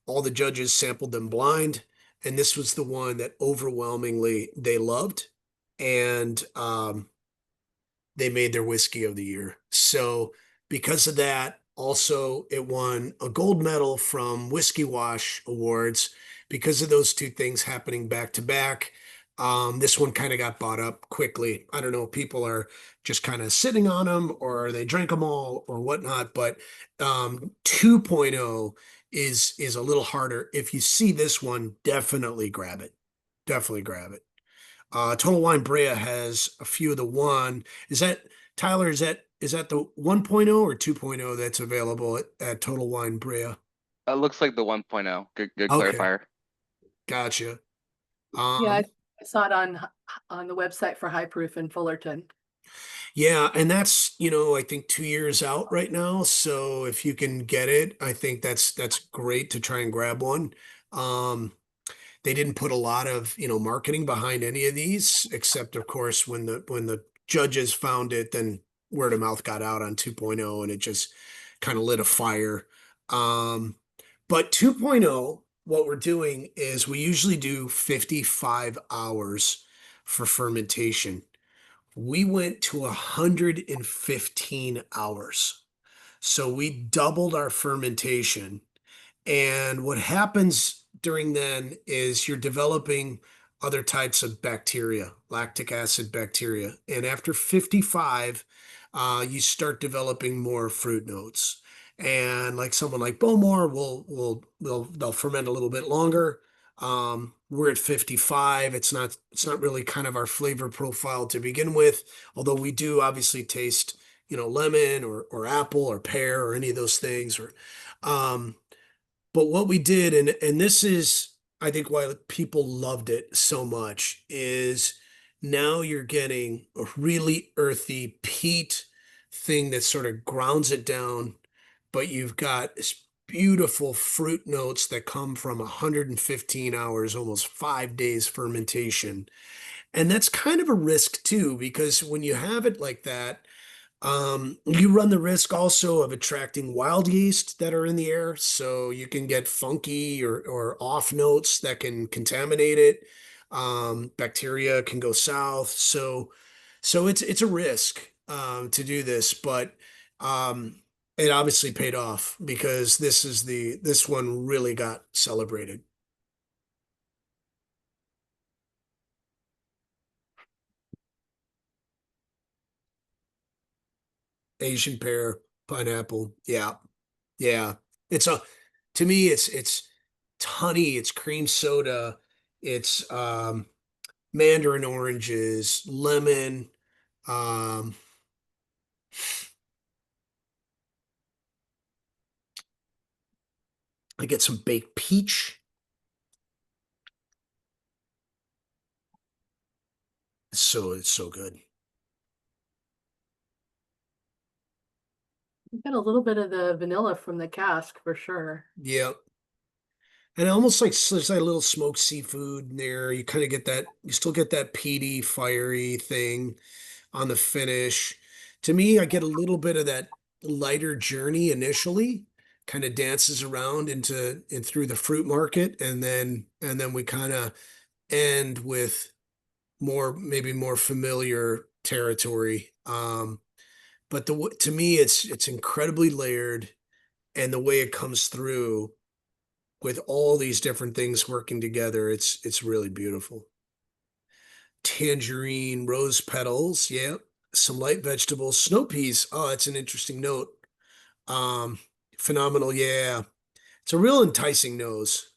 All the judges sampled them blind, and this was the one that overwhelmingly they loved. And they made their whiskey of the year. So because of that, also it won a gold medal from Whiskey Wash Awards because of those two things happening back to back. This one kind of got bought up quickly. I don't know, people are just kind of sitting on them or they drank them all or whatnot, but 2.0 is a little harder. If you see this one, definitely grab it. Definitely grab it. Total Wine Brea has a few of the one. Is that Tyler? Is that the 1.0 or 2.0 that's available at Total Wine Brea? It looks like the 1.0. Good Okay, clarifier. gotcha. Yeah, Um, I saw it on the website for High Proof in Fullerton. yeah, and that's, I think 2 years out right now. So if you can get it, I think that's great to try and grab one. Um, they didn't put a lot of, marketing behind any of these, except of course when the judges found it, then word of mouth got out on 2.0 and it just kind of lit a fire. Um, but 2.0, what we're doing is we usually do 55 hours for fermentation. We went to 115 hours. So we doubled our fermentation, and what happens during then is you're developing other types of bacteria, lactic acid bacteria. And after 55, you start developing more fruit notes. And like someone like Bowmore they'll ferment a little bit longer. We're at 55. It's not really kind of our flavor profile to begin with, although we do obviously taste, lemon or apple or pear or any of those things or um, but what we did, and this is, I think, why people loved it so much, is now you're getting a really earthy peat thing that sort of grounds it down, but you've got this beautiful fruit notes that come from 115 hours, almost 5 days fermentation. And that's kind of a risk too, because when you have it like that, you run the risk also of attracting wild yeast that are in the air, so you can get funky or off notes that can contaminate it. Bacteria can go south, so it's a risk. to do this, but um, it obviously paid off because this one really got celebrated. Asian pear, pineapple. Yeah. Yeah. It's a to me it's honey, it's cream soda, it's mandarin oranges, lemon, um I get some baked peach. It's so good. You got a little bit of the vanilla from the cask for sure. Yeah. And almost like there's like a little smoked seafood in there. You kind of get that, you still get that peaty, fiery thing on the finish. To me, I get a little bit of that lighter journey initially, kind of dances around into and through the fruit market, and then we kind of end with maybe more familiar territory. But to me, it's incredibly layered, and the way it comes through with all these different things working together, it's really beautiful. Tangerine, rose petals, yeah. Some light vegetables, snow peas. Oh, that's an interesting note. Um, Phenomenal, yeah. It's a real enticing nose.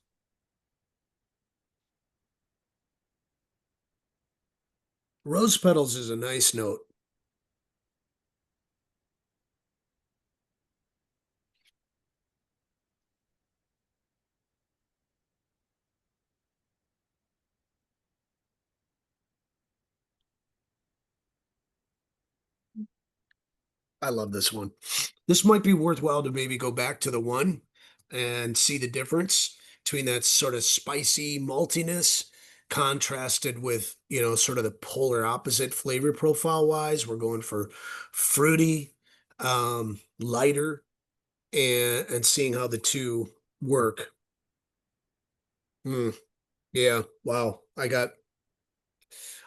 Rose petals is a nice note. I love this one. This might be worthwhile to maybe go back to the one and see the difference between that sort of spicy maltiness contrasted with, sort of the polar opposite flavor profile wise. We're going for fruity, lighter, and seeing how the two work. Mm, yeah, wow. I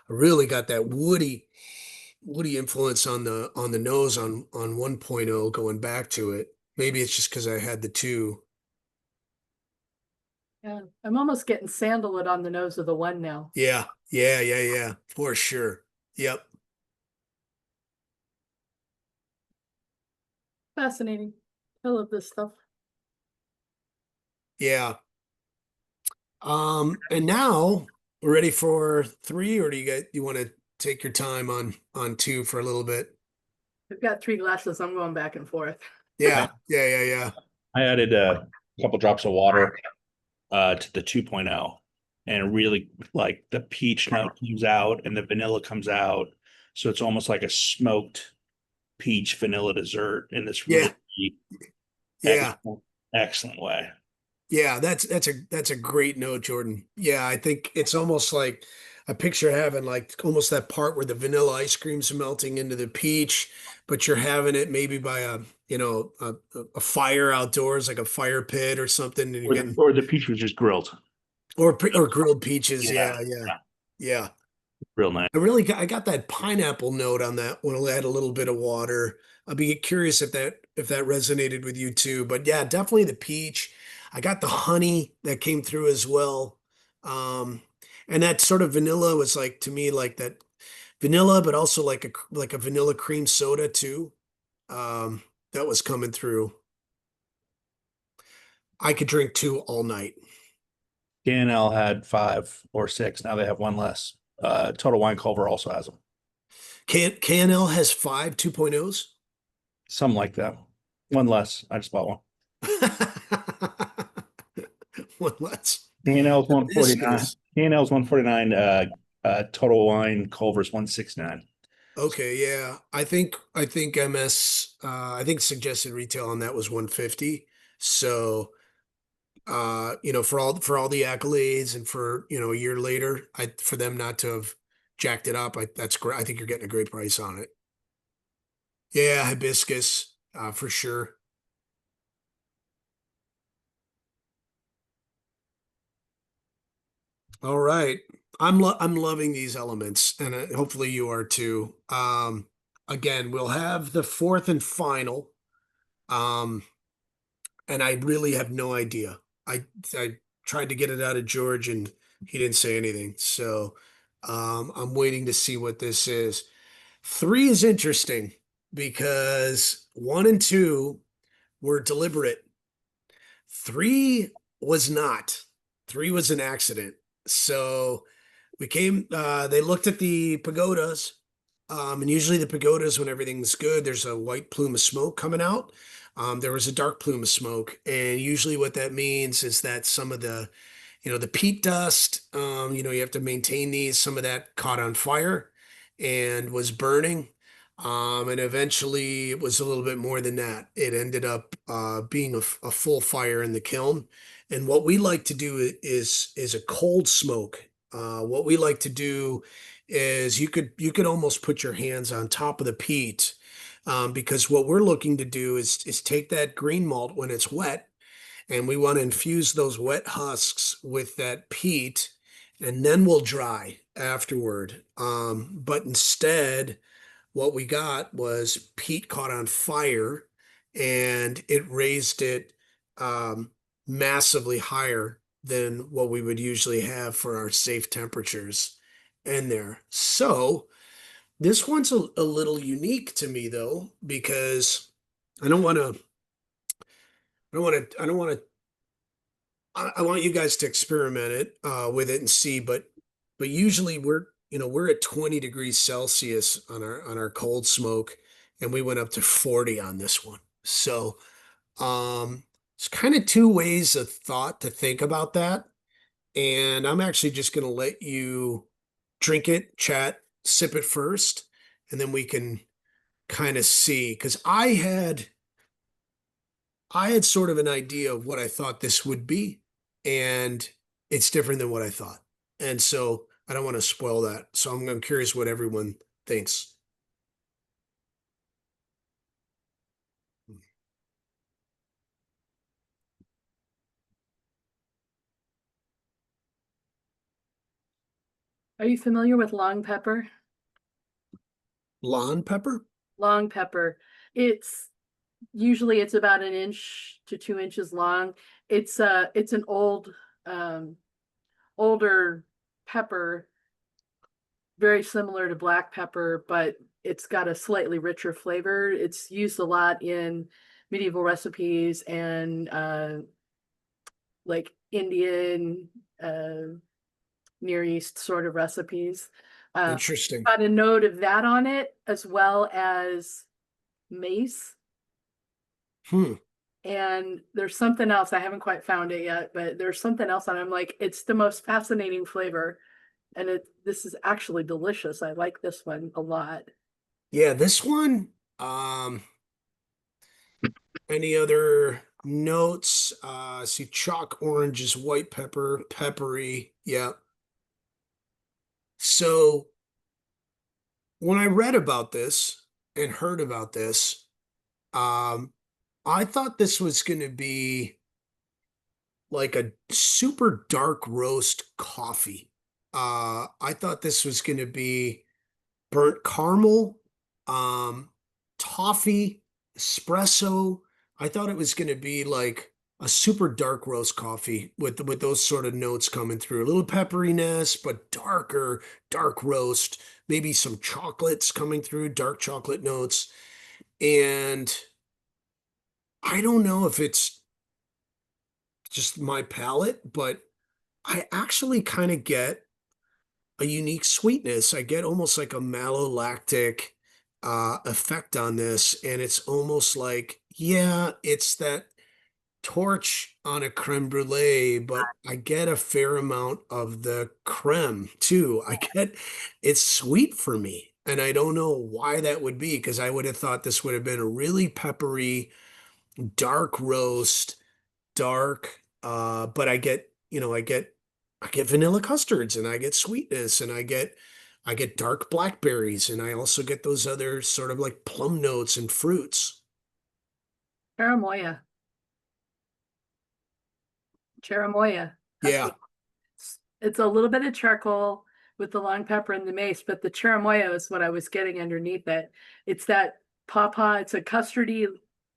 really got that woody influence on the nose on 1.0 going back to it. Maybe it's just because I had the two. Yeah, I'm almost getting sandalwood on the nose of the one now. Yeah, yeah, yeah, yeah, for sure. Yep. Fascinating. I love this stuff. Yeah. And now we're ready for three, or you want to take your time on two for a little bit? I've got 3 glasses. I'm going back and forth. Yeah, yeah, yeah, yeah. I added a couple drops of water to the 2.0, and really like the peach note comes out and the vanilla comes out. So it's almost like a smoked peach vanilla dessert in this Yeah, really yeah. excellent way. Yeah, that's a great note, Jordan. Yeah, I think it's almost like I picture having like almost that part where the vanilla ice cream's melting into the peach, but you're having it maybe by a fire outdoors, like a fire pit or something, and you're getting Or the peach was just grilled. or grilled peaches. Yeah, Yeah, yeah, yeah, yeah. real nice. I got that pineapple note on that when I add a little bit of water. I'd be curious if that resonated with you too. But yeah, definitely the peach. I got the honey that came through as well. Um, and that sort of vanilla was like to me like that vanilla, but also like a vanilla cream soda too. That was coming through. I could drink two all night. K&L had 5 or 6. Now they have one less. Total Wine Culver also has them. KNL has 5 2.0s. Something like that. One less. I just bought one. One less. K&L's This 149. is K&L's 149. Total Wine Culver's 169. okay. Yeah, I think MS. I think suggested retail on that was 150. So, for all the accolades and for a year later, for them not to have jacked it up, that's great. I think you're getting a great price on it. Yeah, hibiscus, for sure. All right. I'm loving these elements, and hopefully you are too. again, we'll have the fourth and final. Um, and I really have no idea. I tried to get it out of George and he didn't say anything. So I'm waiting to see what this is. 3 is interesting because 1 and 2 were deliberate. 3 was not. 3 was an accident. So they looked at the pagodas, and usually the pagodas, when everything's good, there's a white plume of smoke coming out. There was a dark plume of smoke, and usually what that means is that some of the peat dust, you have to maintain these. Some of that caught on fire and was burning. And eventually it was a little bit more than that. It ended up being a full fire in the kiln. And what we like to do is a cold smoke. What we like to do is you could almost put your hands on top of the peat, because what we're looking to do is take that green malt when it's wet, and we want to infuse those wet husks with that peat, and then we'll dry afterward. But instead, what we got was peat caught on fire, and it raised it massively higher than what we would usually have for our safe temperatures in there. So this one's a little unique to me though, because I don't want to, I don't want to I want you guys to experiment it with it and see, but usually we're at 20 degrees Celsius on our cold smoke, and we went up to 40 on this one. So it's kind of 2 ways of thought to think about that. And I'm actually just gonna let you drink it, chat, sip it first, and then we can kind of see. Because I had sort of an idea of what I thought this would be, and it's different than what I thought. And so I don't want to spoil that. So I'm curious what everyone thinks. Are you familiar with long pepper? Lawn pepper? Long pepper. It's usually it's about 1 to 2 inches long. It's an older pepper, very similar to black pepper, but it's got a slightly richer flavor. It's used a lot in medieval recipes and like Indian, Near East sort of recipes. Interesting. Got a note of that on it, as well as mace. Hmm. And there's something else, I haven't quite found it yet, but there's something else and I'm like, it's the most fascinating flavor. And this is actually delicious. I like this one a lot. Yeah, this one. Um, any other notes? See, chalk orange is white pepper, peppery. Yeah. So when I read about this and heard about this, um, I thought this was going to be like a super dark roast coffee. I thought this was going to be burnt caramel, um, toffee, espresso. I thought it was going to be like a super dark roast coffee with those sort of notes coming through. A little pepperiness, but darker, dark roast. Maybe some chocolates coming through, dark chocolate notes. And I don't know if it's just my palate, but I actually kind of get a unique sweetness. I get almost like a malolactic effect on this, and it's almost like, yeah, it's that torch on a creme brulee, but I get a fair amount of the creme too. It's sweet for me, and I don't know why that would be, because I would have thought this would have been a really peppery, dark roast, dark, but I get vanilla custards, and I get sweetness, and I get dark blackberries, and I also get those other sort of like plum notes and fruits. Cherimoya. Cherimoya. That's Yeah. what it's a little bit of charcoal with the long pepper and the mace, but the cherimoya is what I was getting underneath it. It's that pawpaw. It's a custardy.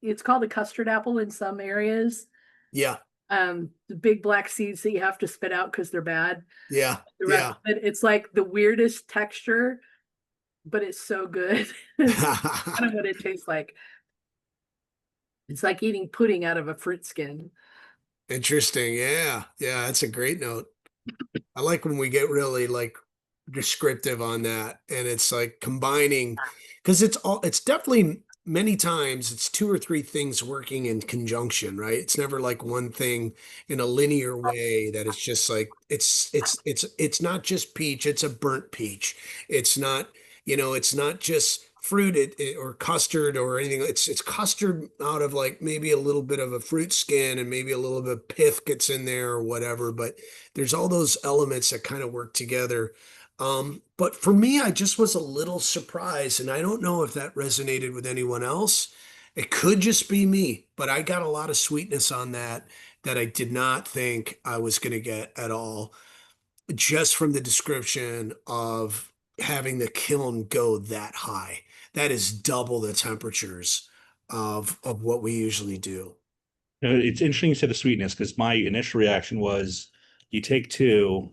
It's called a custard apple in some areas. Yeah, The big black seeds that you have to spit out because they're bad. yeah, The rest yeah. of it, it's like the weirdest texture, but it's so good. It's kind of what it tastes like. It's like eating pudding out of a fruit skin. Interesting. Yeah. Yeah. That's a great note. I like when we get really like descriptive on that. And it's like combining, because it's definitely many times it's two or three things working in conjunction, right? It's never like one thing in a linear way that it's just like, it's not just peach, it's a burnt peach. It's not, it's not just fruit or custard or anything. It's custard out of like maybe a little bit of a fruit skin and maybe a little bit of pith gets in there or whatever, but there's all those elements that kind of work together. But for me, I just was a little surprised, and I don't know if that resonated with anyone else. It could just be me, but I got a lot of sweetness on that I did not think I was going to get at all, just from the description of having the kiln go that high. That is double the temperatures of what we usually do. It's interesting you said the sweetness because my initial reaction was you take two,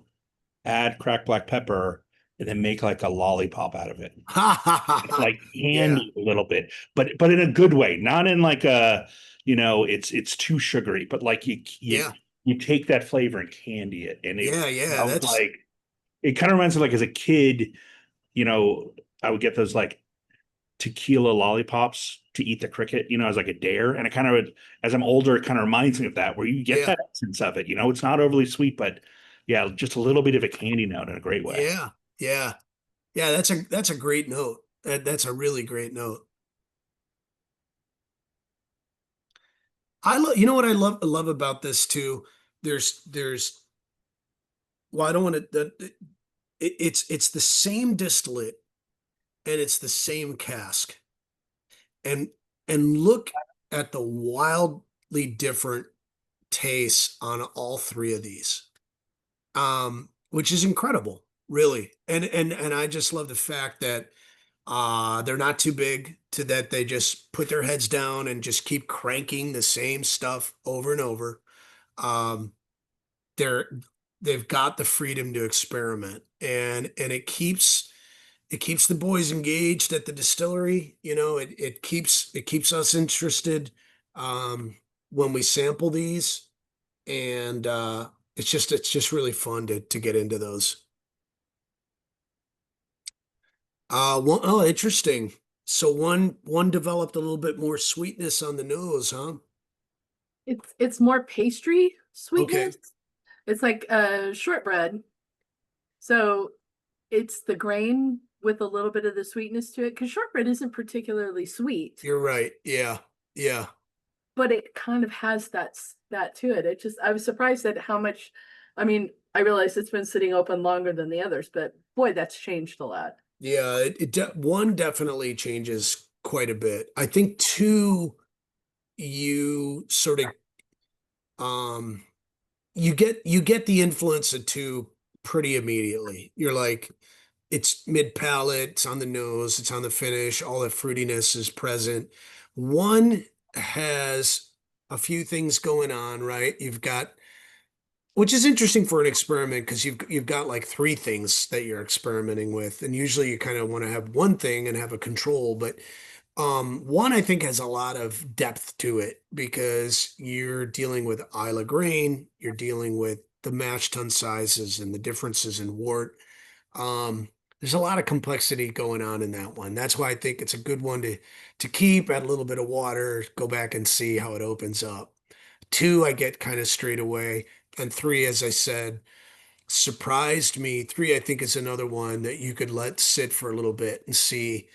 add cracked black pepper, and then make like a lollipop out of it. Like Yeah, candy a little bit, but in a good way, not in like a, it's too sugary, but like yeah, you take that flavor and candy it. And it yeah. smells That's like, it kind of reminds me like as a kid, you know, I would get those like tequila lollipops to eat the cricket, as like a dare. And it kind of, as I'm older, it kind of reminds me of that, where you get yeah, that essence of it. It's not overly sweet, but yeah, just a little bit of a candy note in a great way. yeah, yeah. Yeah, that's a great note. That's a really great note. What I love about this too. There's well, I don't want to. It's the same distillate and it's the same cask, and look at the wildly different tastes on all three of these, which is incredible, really. And I just love the fact that they're not too big to that they just put their heads down and just keep cranking the same stuff over and over. Um, they're they've got the freedom to experiment, and it keeps the boys engaged at the distillery. It keeps us interested when we sample these, and it's just really fun to get into those. Oh, interesting. So one developed a little bit more sweetness on the nose, huh? It's more pastry Okay. sweetness. It's like shortbread. So it's the grain with a little bit of the sweetness to it, because shortbread isn't particularly sweet, You're right. Yeah. Yeah. but it kind of has that to it. I was surprised at how much. I mean, I realize it's been sitting open longer than the others, but boy, that's changed a lot. Yeah. One definitely changes quite a bit. I think two, you sort of um you get the influence of two pretty immediately. You're like, it's mid palate, it's on the nose, it's on the finish, all the fruitiness is present. One has a few things going on, right? You've got, which is interesting for an experiment because you've got like three things that you're experimenting with, and usually you kind of want to have one thing and have a control, but one I think has a lot of depth to it because you're dealing with Isla grain, you're dealing with the mash tun sizes and the differences in wort. Um, there's a lot of complexity going on in that one. That's why I think it's a good one to keep, add a little bit of water, go back and see how it opens up. Two, I get kind of straight away. And three, as I said, surprised me. Three, I think, is another one that you could let sit for a little bit and see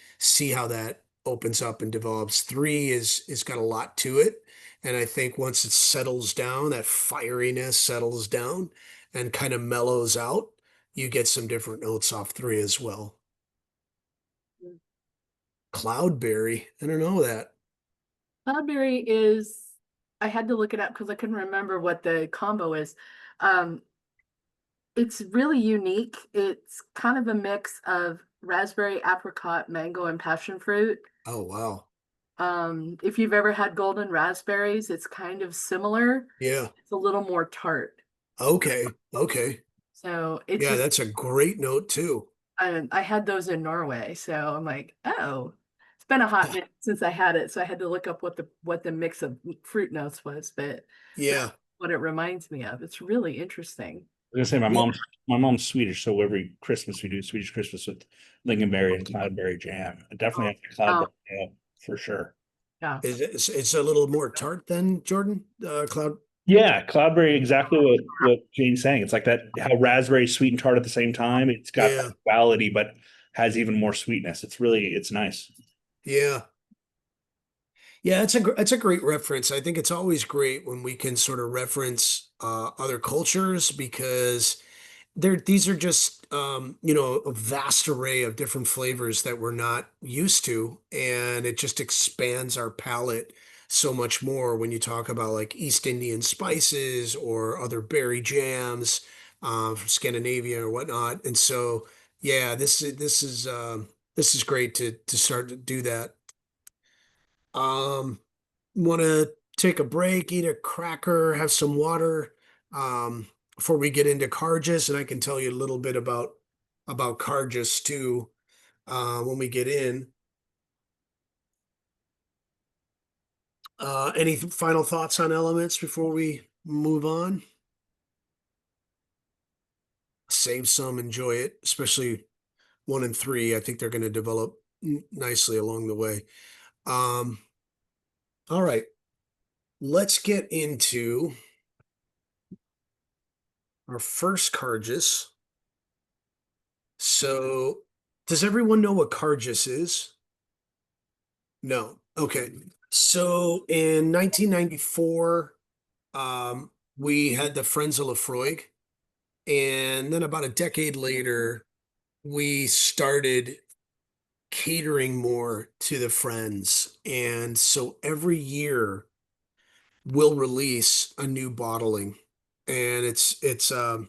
how that opens up and develops. Three is got a lot to it. And I think once it settles down, that fieriness settles down and kind of mellows out, you get some different notes off three as well. Cloudberry, I don't know that. Cloudberry is, I had to look it up because I couldn't remember what the combo is. Um, It's really unique. It's kind of a mix of raspberry, apricot, mango, and passion fruit. Oh, wow. If you've ever had golden raspberries, it's kind of similar. Yeah. It's a little more tart. Okay. Okay. So it's Yeah, just, that's a great note too. I had those in Norway, so I'm like, oh, it's been a hot minute since I had it, so I had to look up what the mix of fruit notes was, but Yeah. that's what it reminds me of. It's really interesting. I was gonna say Well, my mom's Swedish, so every Christmas we do Swedish Christmas with lingonberry and cloudberry jam. I definitely have the Oh, cloudberry jam for sure. yeah. it's a little more tart than Jordan, Cloud. Yeah, cloudberry, exactly what Jane's saying. It's like that how raspberry is sweet and tart at the same time. It's got Yeah. that quality, but has even more sweetness. It's nice. Yeah. Yeah, it's a great reference. I think it's always great when we can sort of reference other cultures because these are just a vast array of different flavors that we're not used to, and it just expands our palate so much more when you talk about like East Indian spices or other berry jams from Scandinavia or whatnot. And so, yeah, this is great to start to do that. Um, Want to take a break, eat a cracker, have some water before we get into Cargis, and I can tell you a little bit about Cargis too when we get in. Any final thoughts on elements before we move on? Save some, enjoy it, especially 1 and 3. I think they're going to develop nicely along the way. Um, all right, let's get into our first Cargis. So, does everyone know what Cargis is? No. Okay. So in 1994, we had the Friends of Laphroaig, and then about a decade later, we started catering more to the friends. And so every year we'll release a new bottling, and it's a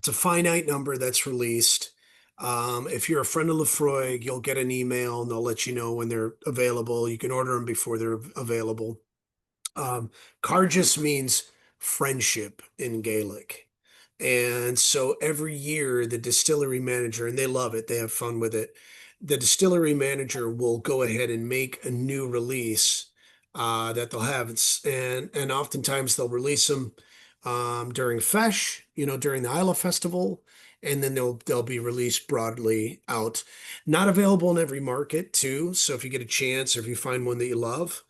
finite number that's released. If you're a friend of Laphroaig, you'll get an email and they'll let you know when they're available. You can order them before they're available. Cargis means friendship in Gaelic. And so every year, the distillery manager, and they love it, they have fun with it. The distillery manager will go ahead and make a new release that they'll have. And oftentimes they'll release them during Fesh, during the Isla Festival, and then they'll be released broadly out. Not available in every market, too. So if you get a chance or if you find one that you love,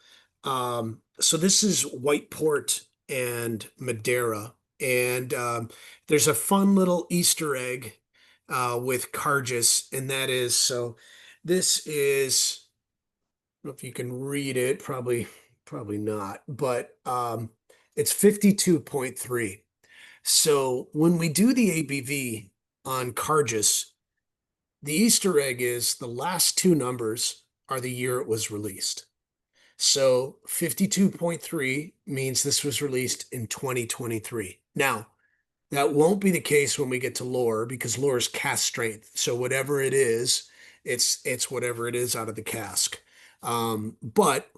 so this is white port and Madeira, and there's a fun little Easter egg with Cargis, and that is so. This is, I don't know if you can read it, probably not, but it's 52.3. So when we do the ABV on Cargis, the Easter egg is the last two numbers are the year it was released. So 52.3 means this was released in 2023. Now, that won't be the case when we get to lore because lore is cask strength. So whatever it is, it's whatever it is out of the cask. But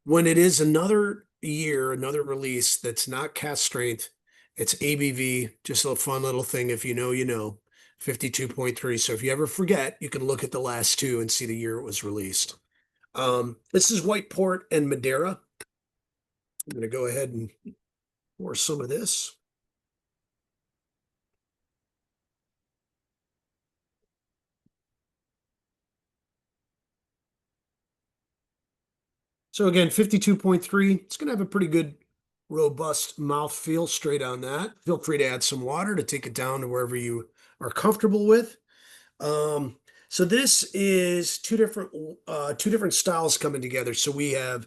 when it is another year, another release that's not cask strength, it's ABV, just a fun little thing. If you know, you know, 52.3. So if you ever forget, you can look at the last two and see the year it was released. This is white port and Madeira. I'm going to go ahead and pour some of this. So again, 52.3. It's going to have a pretty good, robust mouth feel straight on that. Feel free to add some water to take it down to wherever you are comfortable with. So this is two different styles coming together. So we have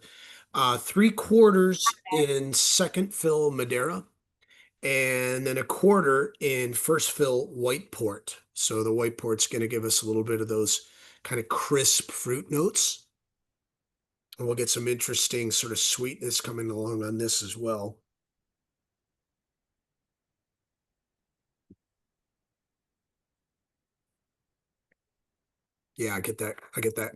3/4 in second fill Madeira, and then 1/4 in first fill white port. So the white port's going to give us a little bit of those kind of crisp fruit notes. And we'll get some interesting sort of sweetness coming along on this as well. Yeah, I get that. I get that.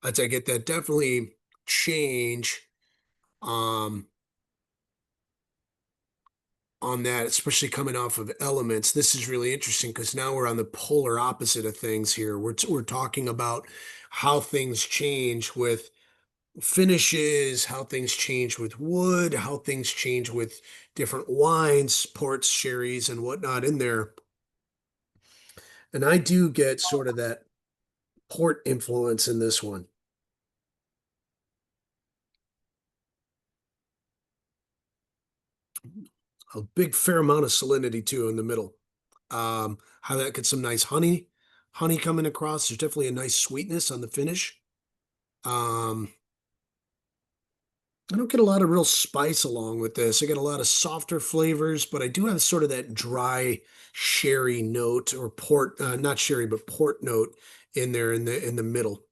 I get that definitely change um on that, especially coming off of elements. This is really interesting because now we're on the polar opposite of things here. We're talking about how things change with finishes, how things change with wood, how things change with different wines, ports, sherries, and whatnot in there. And I do get sort of that port influence in this one. A big fair amount of salinity too in the middle. How that gets some nice honey coming across. There's definitely a nice sweetness on the finish. I don't get a lot of real spice along with this. I get a lot of softer flavors, but I do have sort of that dry sherry note or port, not sherry, but port note in there in the middle.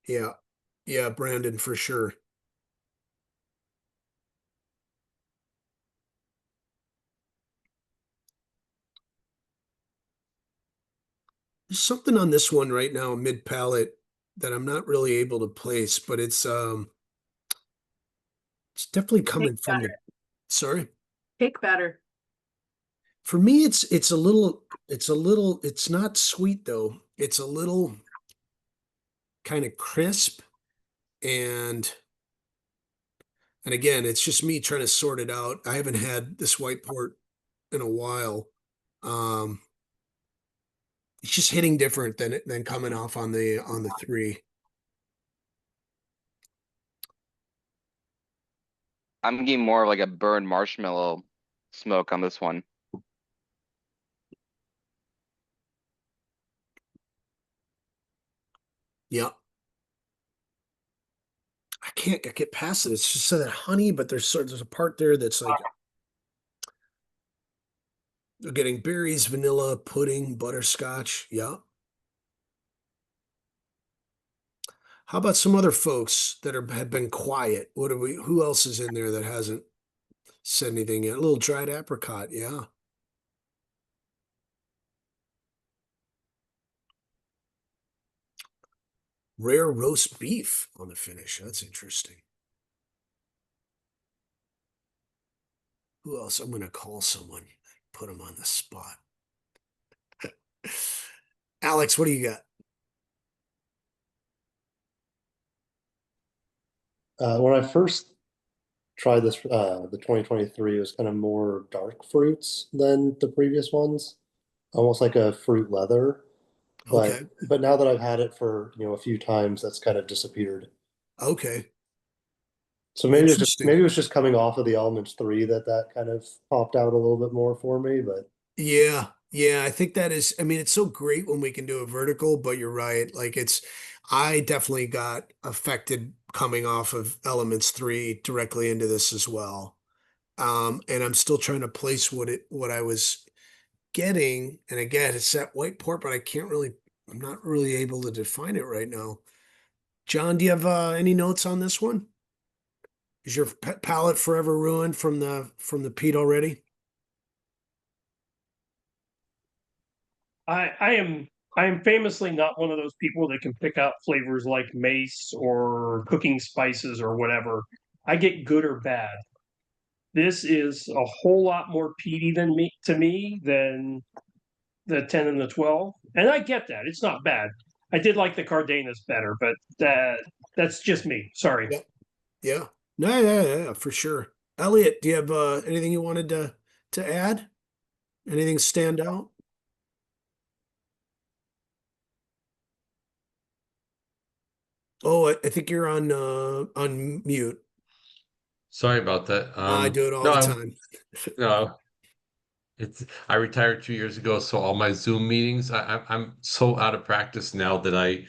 Yeah. Yeah, Brandon, for sure. There's something on this one right now, mid palate, that I'm not really able to place, but it's definitely coming Cake from the batter. sorry. Cake batter. For me, it's not sweet though. It's a little kind of crisp and again, it's just me trying to sort it out. I haven't had this white port in a while. Um, it's just hitting different than coming off on the three. I'm getting more of like a burned marshmallow smoke on this one. Yeah. I get past it. It's just so that honey, but there's a part there that's like you're getting berries, vanilla, pudding, butterscotch. Yeah. How about some other folks that have been quiet? Who else is in there that hasn't said anything yet? A little dried apricot, yeah. Rare roast beef on the finish. That's interesting. Who else? I'm gonna call someone, put them on the spot. Alex, what do you got? When I first tried this, the 2023, it was kind of more dark fruits than the previous ones, almost like a fruit leather. Okay, But now that I've had it for, a few times, that's kind of disappeared. okay, So interesting. maybe it was just coming off of the Elements 3 that kind of popped out a little bit more for me, but Yeah, yeah, I think that is, I mean, it's so great when we can do a vertical, but you're right. I definitely got affected coming off of Elements 3 directly into this as well. And I'm still trying to place what I was getting. And again, it's that white port, but I'm not really able to define it right now. John, do you have any notes on this one? Is your palate forever ruined from the peat already? I am famously not one of those people that can pick out flavors like mace or cooking spices or whatever. I get good or bad. This is a whole lot more peaty than me to me than the 10 and the 12. And I get that. It's not bad. I did like the Cardenas better, but that's just me. Sorry. Yeah, yeah, no, yeah, for sure. Elliot, do you have anything you wanted to add? Anything stand out? Oh, I think you're on mute. Sorry about that. I do it all No, the time. no, I retired 2 years ago, so all my Zoom meetings, I'm so out of practice now that I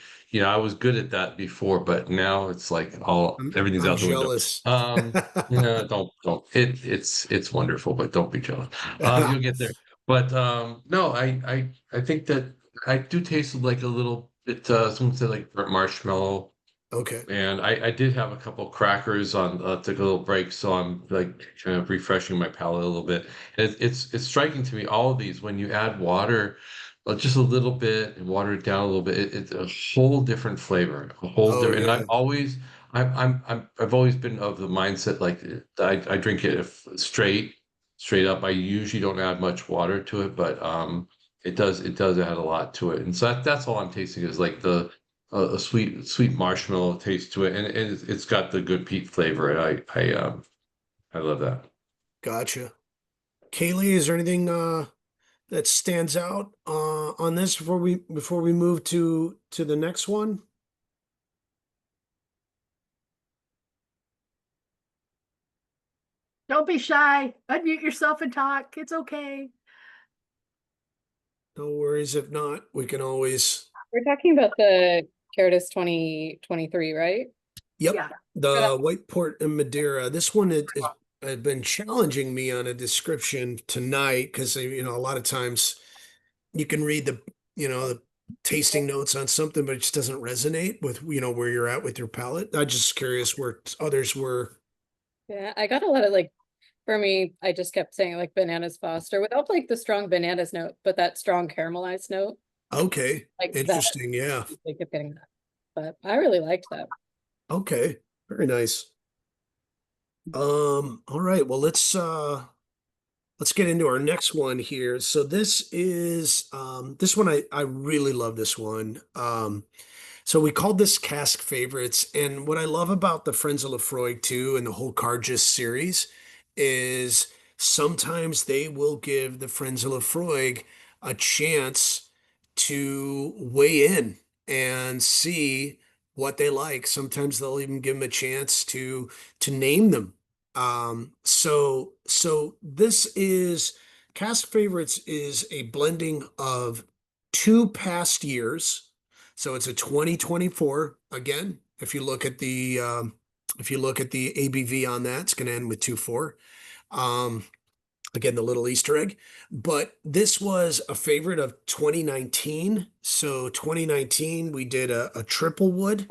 was good at that before, but now it's like everything's I'm out the window. jealous. Yeah, don't. It's wonderful, but don't be jealous. You'll get there. But no, I think that I do taste like a little bit. Someone said like burnt marshmallow. Okay. And I did have a couple crackers on, took a little break, so I'm like kind of refreshing my palate a little bit. It's striking to me, all of these, when you add water, just a little bit and water it down a little bit, it's a whole different flavor, a whole Oh, different. And yeah. I've always been of the mindset like I drink it if straight up. I usually don't add much water to it, but it does add a lot to it. And so that's all I'm tasting is like a sweet marshmallow taste to it, and it's got the good peat flavor. And I love that. Gotcha. Kaylee, is there anything that stands out on this before we move to the next one? Don't be shy. Unmute yourself and talk. It's okay. No worries. If not, we can always. We're talking about the Caritas 2023, right? Yep. Yeah. The White Port and Madeira. This one has been challenging me on a description tonight because a lot of times you can read the tasting notes on something, but it just doesn't resonate with where you're at with your palate. I'm just curious where others were. Yeah, I got a lot of like, for me, I just kept saying like bananas Foster without like the strong bananas note, but that strong caramelized note, Okay. like that, Interesting. Yeah. I kept getting that. But I really liked that. Okay. Very nice. All right. Well, let's get into our next one here. So this one I really love this one. So we called this cask favorites, and what I love about the Friends of Laphroaig too, and the whole Cargis series, is sometimes they will give the Friends of Laphroaig a chance to weigh in and see what they like. Sometimes they'll even give them a chance to name them. So this is Cask Favorites is a blending of two past years. So it's a 2024 again. If you look at the ABV on that, it's going to end with 2.4. Um, again, the little Easter egg. But this was a favorite of 2019. So 2019, we did a triple wood.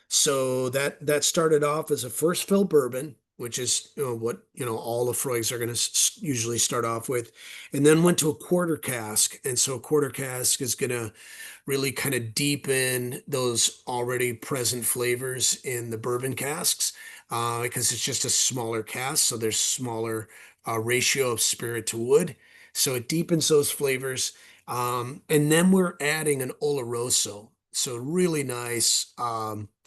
So that started off as a first fill bourbon, which is what all the Laphroaigs are going to usually start off with, and then went to a quarter cask. And so a quarter cask is going to really kind of deepen those already present flavors in the bourbon casks because it's just a smaller cask, so there's smaller ratio of spirit to wood, so it deepens those flavors. And then we're adding an Oloroso, so really nice.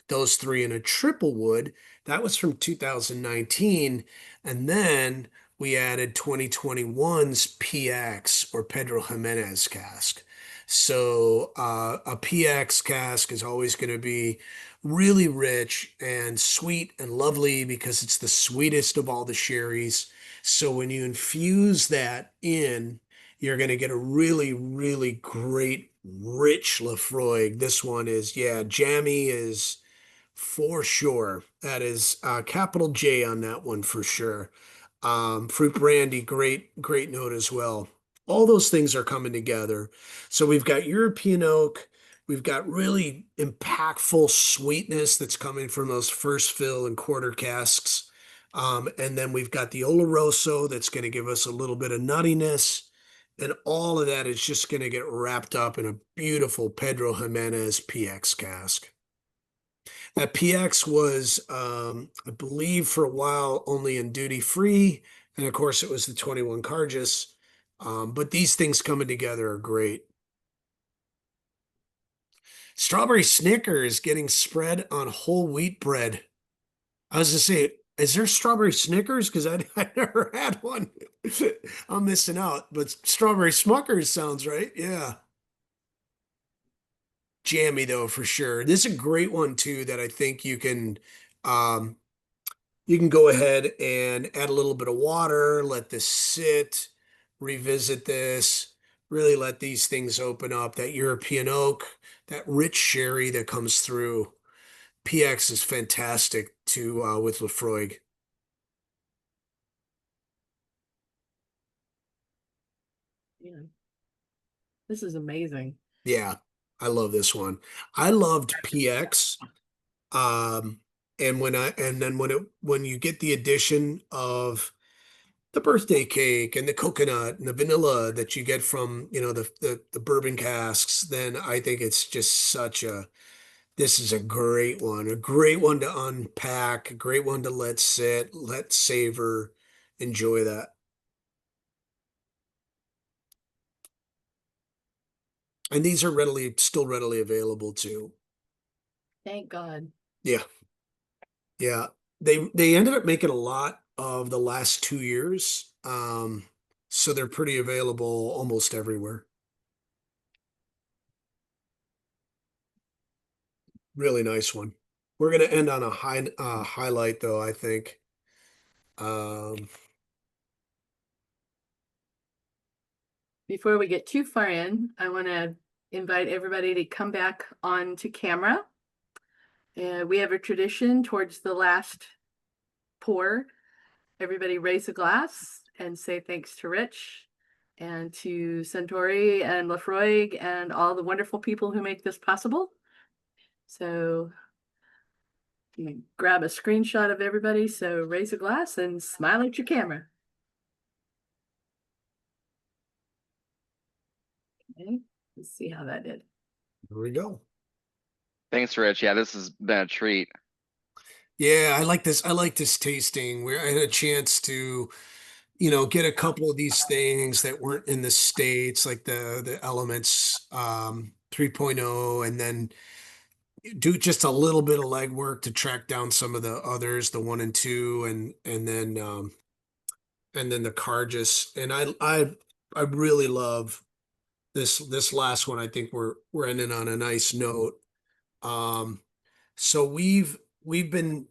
Those three in a triple wood. That was from 2019. And then we added 2021's PX or Pedro Jimenez cask. So a PX cask is always going to be really rich and sweet and lovely because it's the sweetest of all the sherries. So when you infuse that in, you're going to get a really, really great, rich Laphroaig. This one is, yeah, jammy is for sure. That is capital J on that one for sure. Fruit brandy, great note as well. All those things are coming together. So we've got European oak, we've got really impactful sweetness that's coming from those first fill and quarter casks. And then we've got the Oloroso that's going to give us a little bit of nuttiness. And all of that is just going to get wrapped up in a beautiful Pedro Jimenez PX cask. That PX was, I believe, for a while only in duty free, and of course it was the 21 Cargis. But these things coming together are great. Strawberry Snickers getting spread on whole wheat bread. I was gonna say, is there strawberry Snickers? Because I never had one. I'm missing out. But strawberry Smuckers sounds right. Yeah. Jammy though, for sure. This is a great one too that I think um, you can go ahead and add a little bit of water, let this sit, revisit this, really let these things open up. That European oak, that rich sherry that comes through. PX is fantastic to with Laphroaig. Yeah. This is amazing. Yeah, I love this one. I loved PX And when you get the addition of the birthday cake and the coconut and the vanilla that you get from, the bourbon casks, then I think it's just this is a great one to unpack, a great one to let sit, let savor, enjoy that. And these are still readily available too. Thank God. Yeah. Yeah. They ended up making a lot of the last 2 years. So they're pretty available almost everywhere. Really nice one. We're gonna end on a highlight though, I think. Um, Before we get too far in, I want to invite everybody to come back onto camera. We have a tradition towards the last pour. Everybody raise a glass and say thanks to Rich and to Centauri and Laphroaig and all the wonderful people who make this possible. So you can grab a screenshot of everybody. So raise a glass and smile at your camera. Okay, let's see how that did. here we go. Thanks, Rich. Yeah, this has been a treat. Yeah, I like this. I like this tasting where I had a chance to, get a couple of these things that weren't in the States, like the Elements 3.0, and then do just a little bit of legwork to track down some of the others, the 1 and 2, and then the Cargus. And I really love this last one. I think we're ending on a nice note. So we've been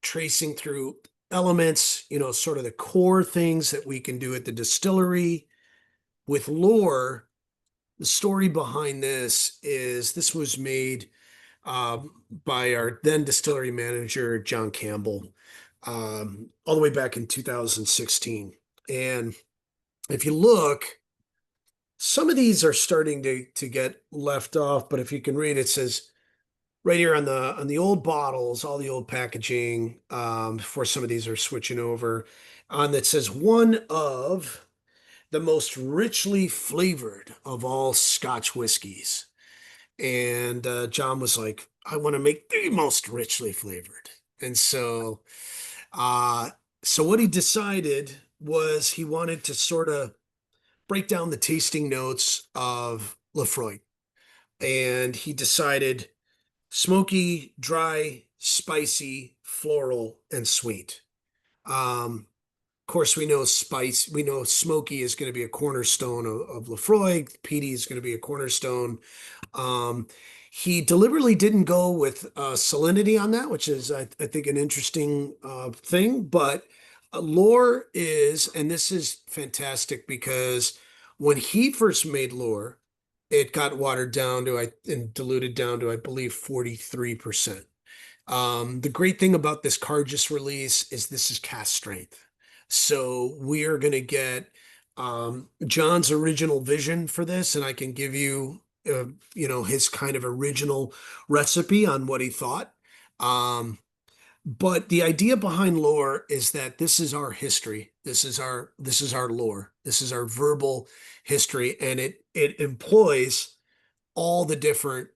tracing through elements, sort of the core things that we can do at the distillery. With lore, the story behind this was made by our then distillery manager, John Campbell, all the way back in 2016. And if you look, some of these are starting to get left off, but if you can read, it says right here on the old bottles, all the old packaging, before some of these are switching over, on that says one of the most richly flavored of all Scotch whiskeys. And John was like, I want to make the most richly flavored. And so what he decided was he wanted to sort of break down the tasting notes of Laphroaig. And he decided smoky, dry, spicy, floral, and sweet. Of course, we know smoky is going to be a cornerstone of Laphroaig. Peaty is going to be a cornerstone. Um, he deliberately didn't go with salinity on that, which is, I think, an interesting thing. But lore is, and this is fantastic because when he first made lore, it got watered down and diluted down to, I believe, 43%. The great thing about this Cargus release is this is cast strength. So we are going to get John's original vision for this, and I can give you, his kind of original recipe on what he thought. But the idea behind lore is that this is our history. This is our lore. This is our verbal history, and it employs all the different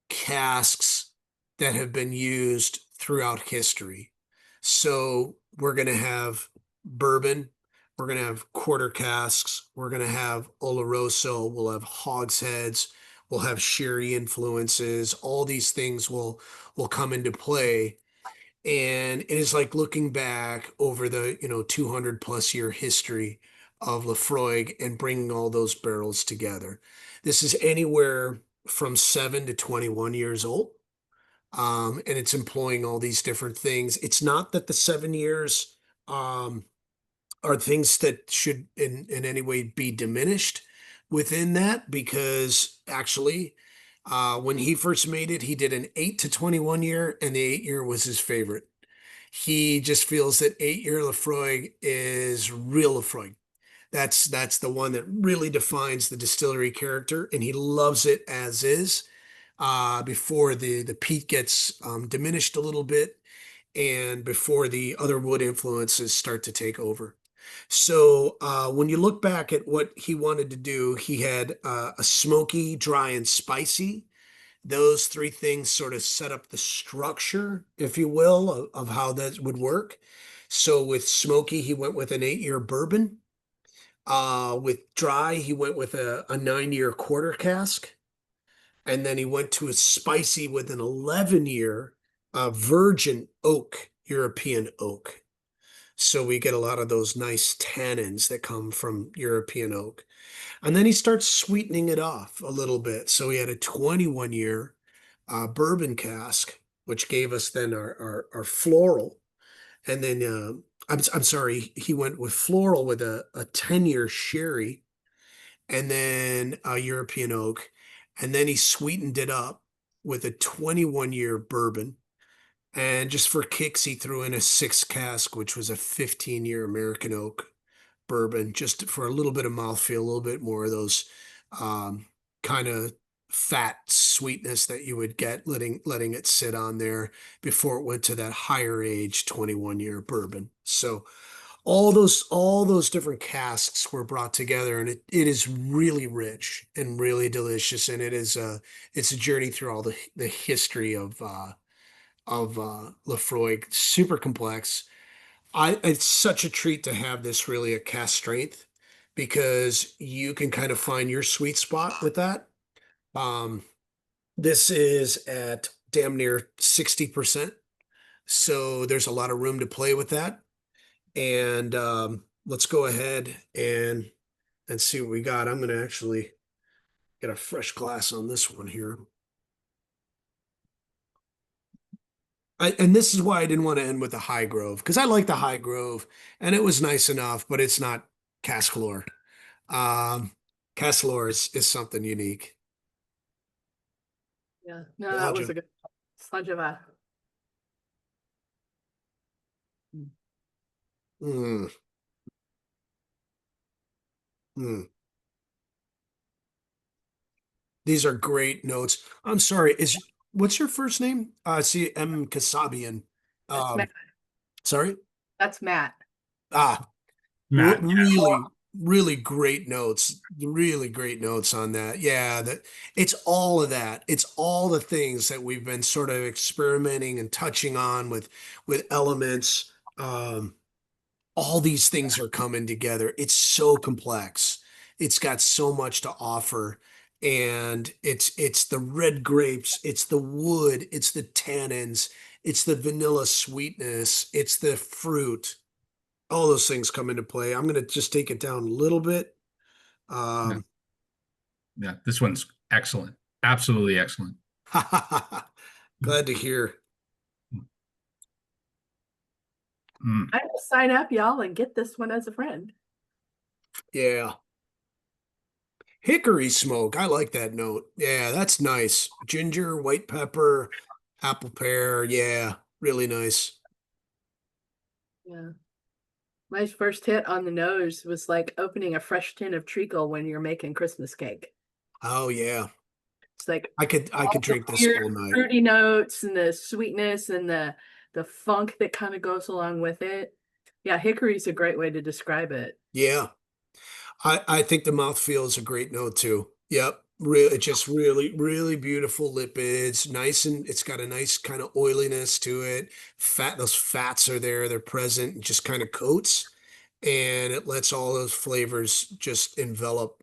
casks that have been used throughout history. So we're going to have bourbon, we're going to have quarter casks, we're going to have Oloroso, we'll have hogsheads, we'll have sherry influences. All these things will come into play. And it is like looking back over the 200 plus year history of Laphroaig and bringing all those barrels together. This is anywhere from 7 to 21 years old. And it's employing all these different things. It's not that the 7 years are things that should in any way be diminished within that, because actually, when he first made it, he did an 8 to 21 year, and the 8 year was his favorite. He just feels that 8 year Laphroaig is real Laphroaig. That's the one that really defines the distillery character, and he loves it as is. before the peat gets diminished a little bit and before the other wood influences start to take over. So when you look back at what he wanted to do, he had a smoky, dry, and spicy. Those three things sort of set up the structure, if you will, of how that would work. So with smoky, he went with an 8-year bourbon. With dry, he went with a 9-year quarter cask. And then he went to a spicy with an 11-year virgin oak, European oak. So we get a lot of those nice tannins that come from European oak. And then he starts sweetening it off a little bit. So he had a 21-year bourbon cask, which gave us then our floral. And then I'm sorry, he went with floral with a 10-year sherry and then a European oak. And then he sweetened it up with a 21-year bourbon. And just for kicks, he threw in a 6 cask, which was a 15-year American oak bourbon, just for a little bit of mouthfeel, a little bit more of those kind of fat sweetness that you would get letting it sit on there before it went to that higher age 21-year bourbon. So all those different casks were brought together, and it is really rich and really delicious, and it's a journey through all the history of Laphroaig. Super complex. It's such a treat to have this really at cast strength because you can kind of find your sweet spot with that. Um, this is at damn near 60%. So there's a lot of room to play with that. And let's go ahead and see what we got. I'm going to actually get a fresh glass on this one here. And this is why I didn't want to end with the High Grove, because I like the High Grove and it was nice enough, but it's not Cascalor. Cascalor is something unique. Yeah, no, that was Roger. a good Sludge. Mm. Mm. These are great notes. I'm sorry, what's your first name? I see M. Kasabian. That's Matt. Sorry? That's Matt. Ah, Matt, really, really great notes. Really great notes on that. Yeah, that it's all of that. It's all the things that we've been sort of experimenting and touching on with elements. All these things are coming together. It's so complex. It's got so much to offer. And it's the red grapes, it's the wood, it's the tannins, it's the vanilla sweetness, it's the fruit. All those things come into play. I'm gonna just take it down a little bit. Um, Yeah, this one's excellent. Absolutely excellent. glad to hear. Mm. I will sign up, y'all, and get this one as a friend. Yeah. Hickory smoke. I like that note. Yeah, that's nice. Ginger, white pepper, apple pear. Yeah, really nice. Yeah. My first hit on the nose was like opening a fresh tin of treacle when you're making Christmas cake. Oh yeah. It's like I could all the drink this weird all night. fruity notes and the sweetness and the funk that kind of goes along with it. Yeah, hickory's a great way to describe it. Yeah. I think the mouthfeel is a great note too. Yep. Really, just really, really beautiful lipids. Nice, and it's got a nice kind of oiliness to it. Those fats are there, they're present, it just kind of coats and it lets all those flavors just envelop.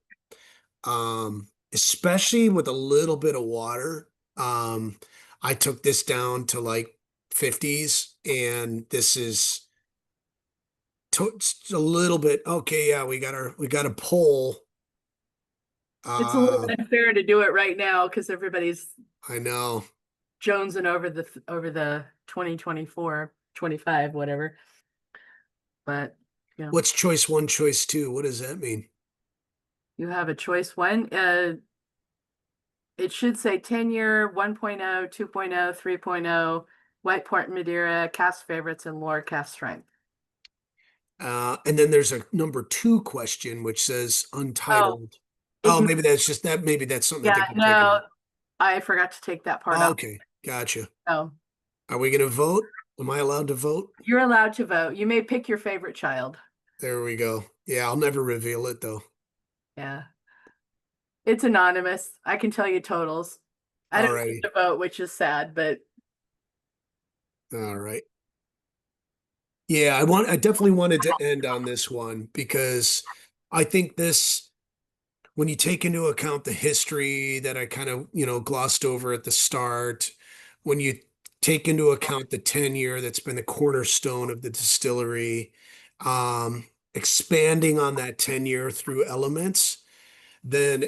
Especially with a little bit of water. I took this down to like 50s, and this is a little bit okay. Yeah, we got a pull. It's a little unfair to do it right now because everybody's I know. jonesing over the 2024, 25, whatever. But yeah, What's choice one, choice two? What does that mean? you have a choice one. It should say 10-year, 1.0, 2.0, 3.0, White Port Madeira, cast favorites, and lower cast strength. And then there's a number 2 question which says Oh, untitled. Oh, maybe that's just that. Maybe that's something I yeah, think I'm no, I forgot to take that part out. Okay, gotcha. Oh, Are we gonna vote? Am I allowed to vote? you're allowed to vote. You may pick your favorite child. There we go. Yeah, I'll never reveal it though. Yeah. It's anonymous. I can tell you totals. I don't Alrighty. get to vote, which is sad, but All right. Yeah, I definitely wanted to end on this one because I think this, when you take into account the history that I kind of, glossed over at the start, when you take into account the tenure that's been the cornerstone of the distillery, expanding on that tenure through elements, then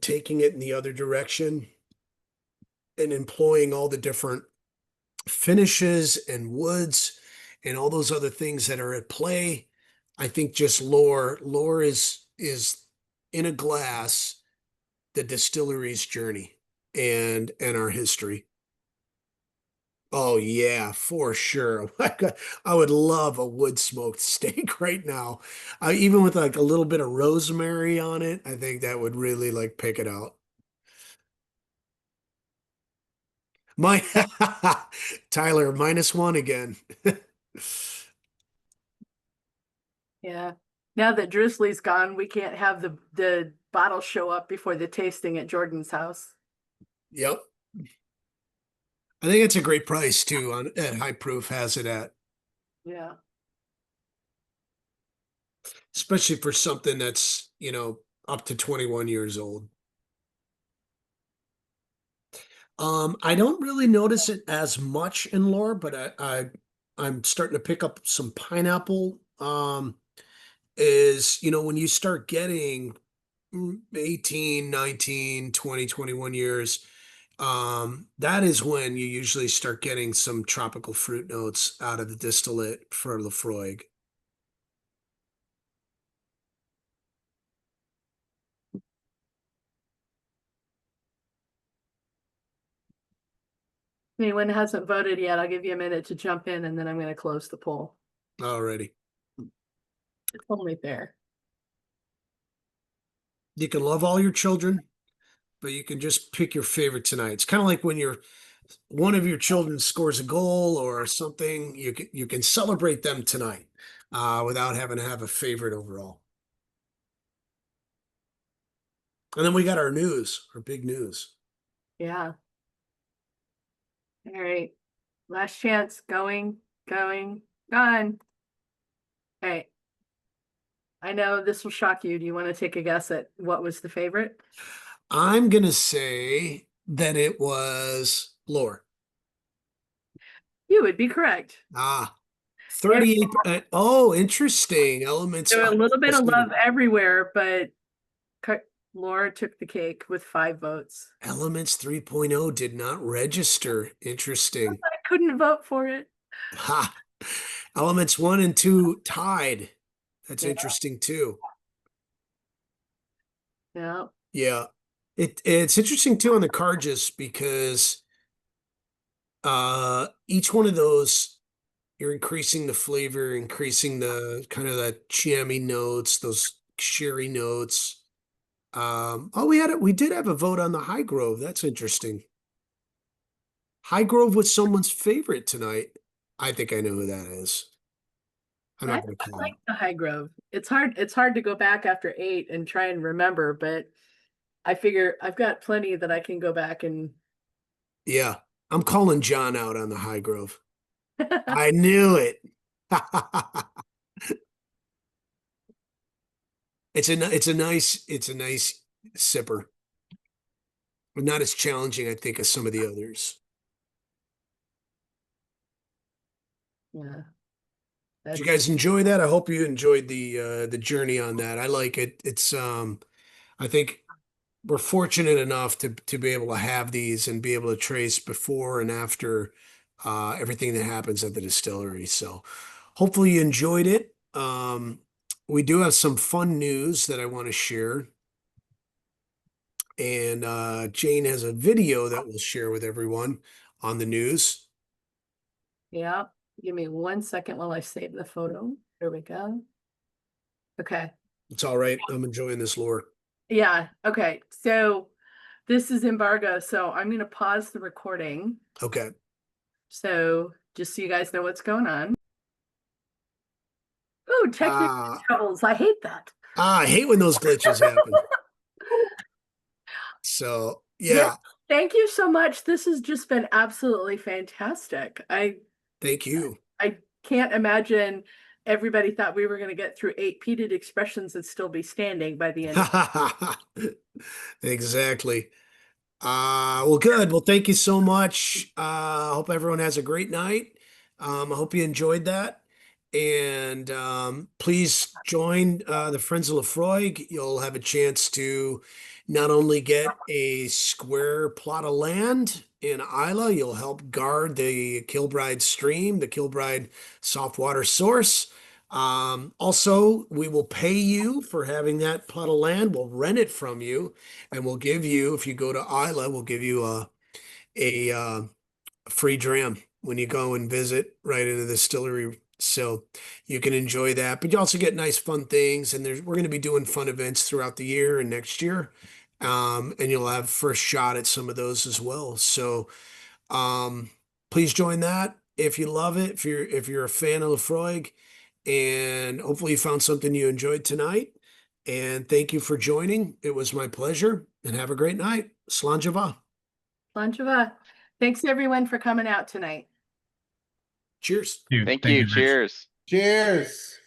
taking it in the other direction and employing all the different finishes and woods and all those other things that are at play. I think just lore is in a glass, the distillery's journey and our history. Oh yeah, for sure. I would love a wood smoked steak right now. Even with like a little bit of rosemary on it, I think that would really like pick it out. My Tyler, -1 again. yeah. Now that Drizzly's gone, we can't have the bottle show up before the tasting at Jordan's house. Yep. I think it's a great price too on at High Proof has it at, Yeah. especially for something that's, up to 21 years old. I don't really notice it as much in lore, but I'm starting to pick up some pineapple. When you start getting 18, 19, 20, 21 years, that is when you usually start getting some tropical fruit notes out of the distillate for Laphroaig. Anyone hasn't voted yet, I'll give you a minute to jump in and then I'm going to close the poll. Already. It's only fair. You can love all your children, but you can just pick your favorite tonight. It's kind of like when one of your children scores a goal or something, you can celebrate them tonight, without having to have a favorite overall. And then we got our big news. Yeah. All right. Last chance. Going, gone. Okay. I know this will shock you. Do you want to take a guess at what was the favorite? I'm gonna say that it was lore. You would be correct. 38. Oh, interesting. Elements. There were a little bit of love everywhere, but Laura took the cake with 5 votes. Elements 3.0 did not register. Interesting. I couldn't vote for it. Ha. Elements 1 and 2 tied. That's Yeah. interesting too. Yeah. Yeah. It's interesting too on the Carges because each one of those, you're increasing the flavor, increasing the kind of that chamois notes, those sherry notes. We did have a vote on the High Grove. That's interesting. High Grove was someone's favorite tonight. I think I know who that is. I'm not going to I call like him. the High Grove. It's hard to go back after 8 and try and remember, but I figure I've got plenty that I can go back and Yeah, I'm calling John out on the High Grove. I knew it. It's a nice sipper. But not as challenging, I think, as some of the others. yeah. Did you guys enjoy that? I hope you enjoyed the journey on that. I like it. It's I think we're fortunate enough to be able to have these and be able to trace before and after everything that happens at the distillery. So hopefully you enjoyed it. We do have some fun news that I want to share. And Jane has a video that we'll share with everyone on the news. Yeah. Give me 1 second while I save the photo. There we go. Okay. It's all right. I'm enjoying this lore. Yeah. Okay. So This is in Varga, so I'm gonna pause the recording. Okay. So just so you guys know what's going on. Oh, technical troubles. I hate that. I hate when those glitches happen. So yeah, Thank you so much. This has just been absolutely fantastic. thank you. I can't imagine everybody thought we were going to get through 8 peated expressions and still be standing by the end. Exactly. Well, good. Well, thank you so much. I hope everyone has a great night. I hope you enjoyed that. And please join the Friends of Laphroaig. You'll have a chance to not only get a square plot of land in Isla, you'll help guard the Kilbride stream, the Kilbride soft water source. Also, we will pay you for having that plot of land. We'll rent it from you, and we'll give you, if you go to Isla, we'll give you a free dram when you go and visit right into the distillery. So you can enjoy that, but you also get nice fun things. And we're going to be doing fun events throughout the year and next year. And you'll have first shot at some of those as well. So please join that if you love it, if you're a fan of Laphroaig, and hopefully you found something you enjoyed tonight. And thank you for joining. It was my pleasure, and have a great night. Slanjava. Slanjava. Thanks everyone for coming out tonight. Cheers. Thank you. Rich. Cheers. Cheers.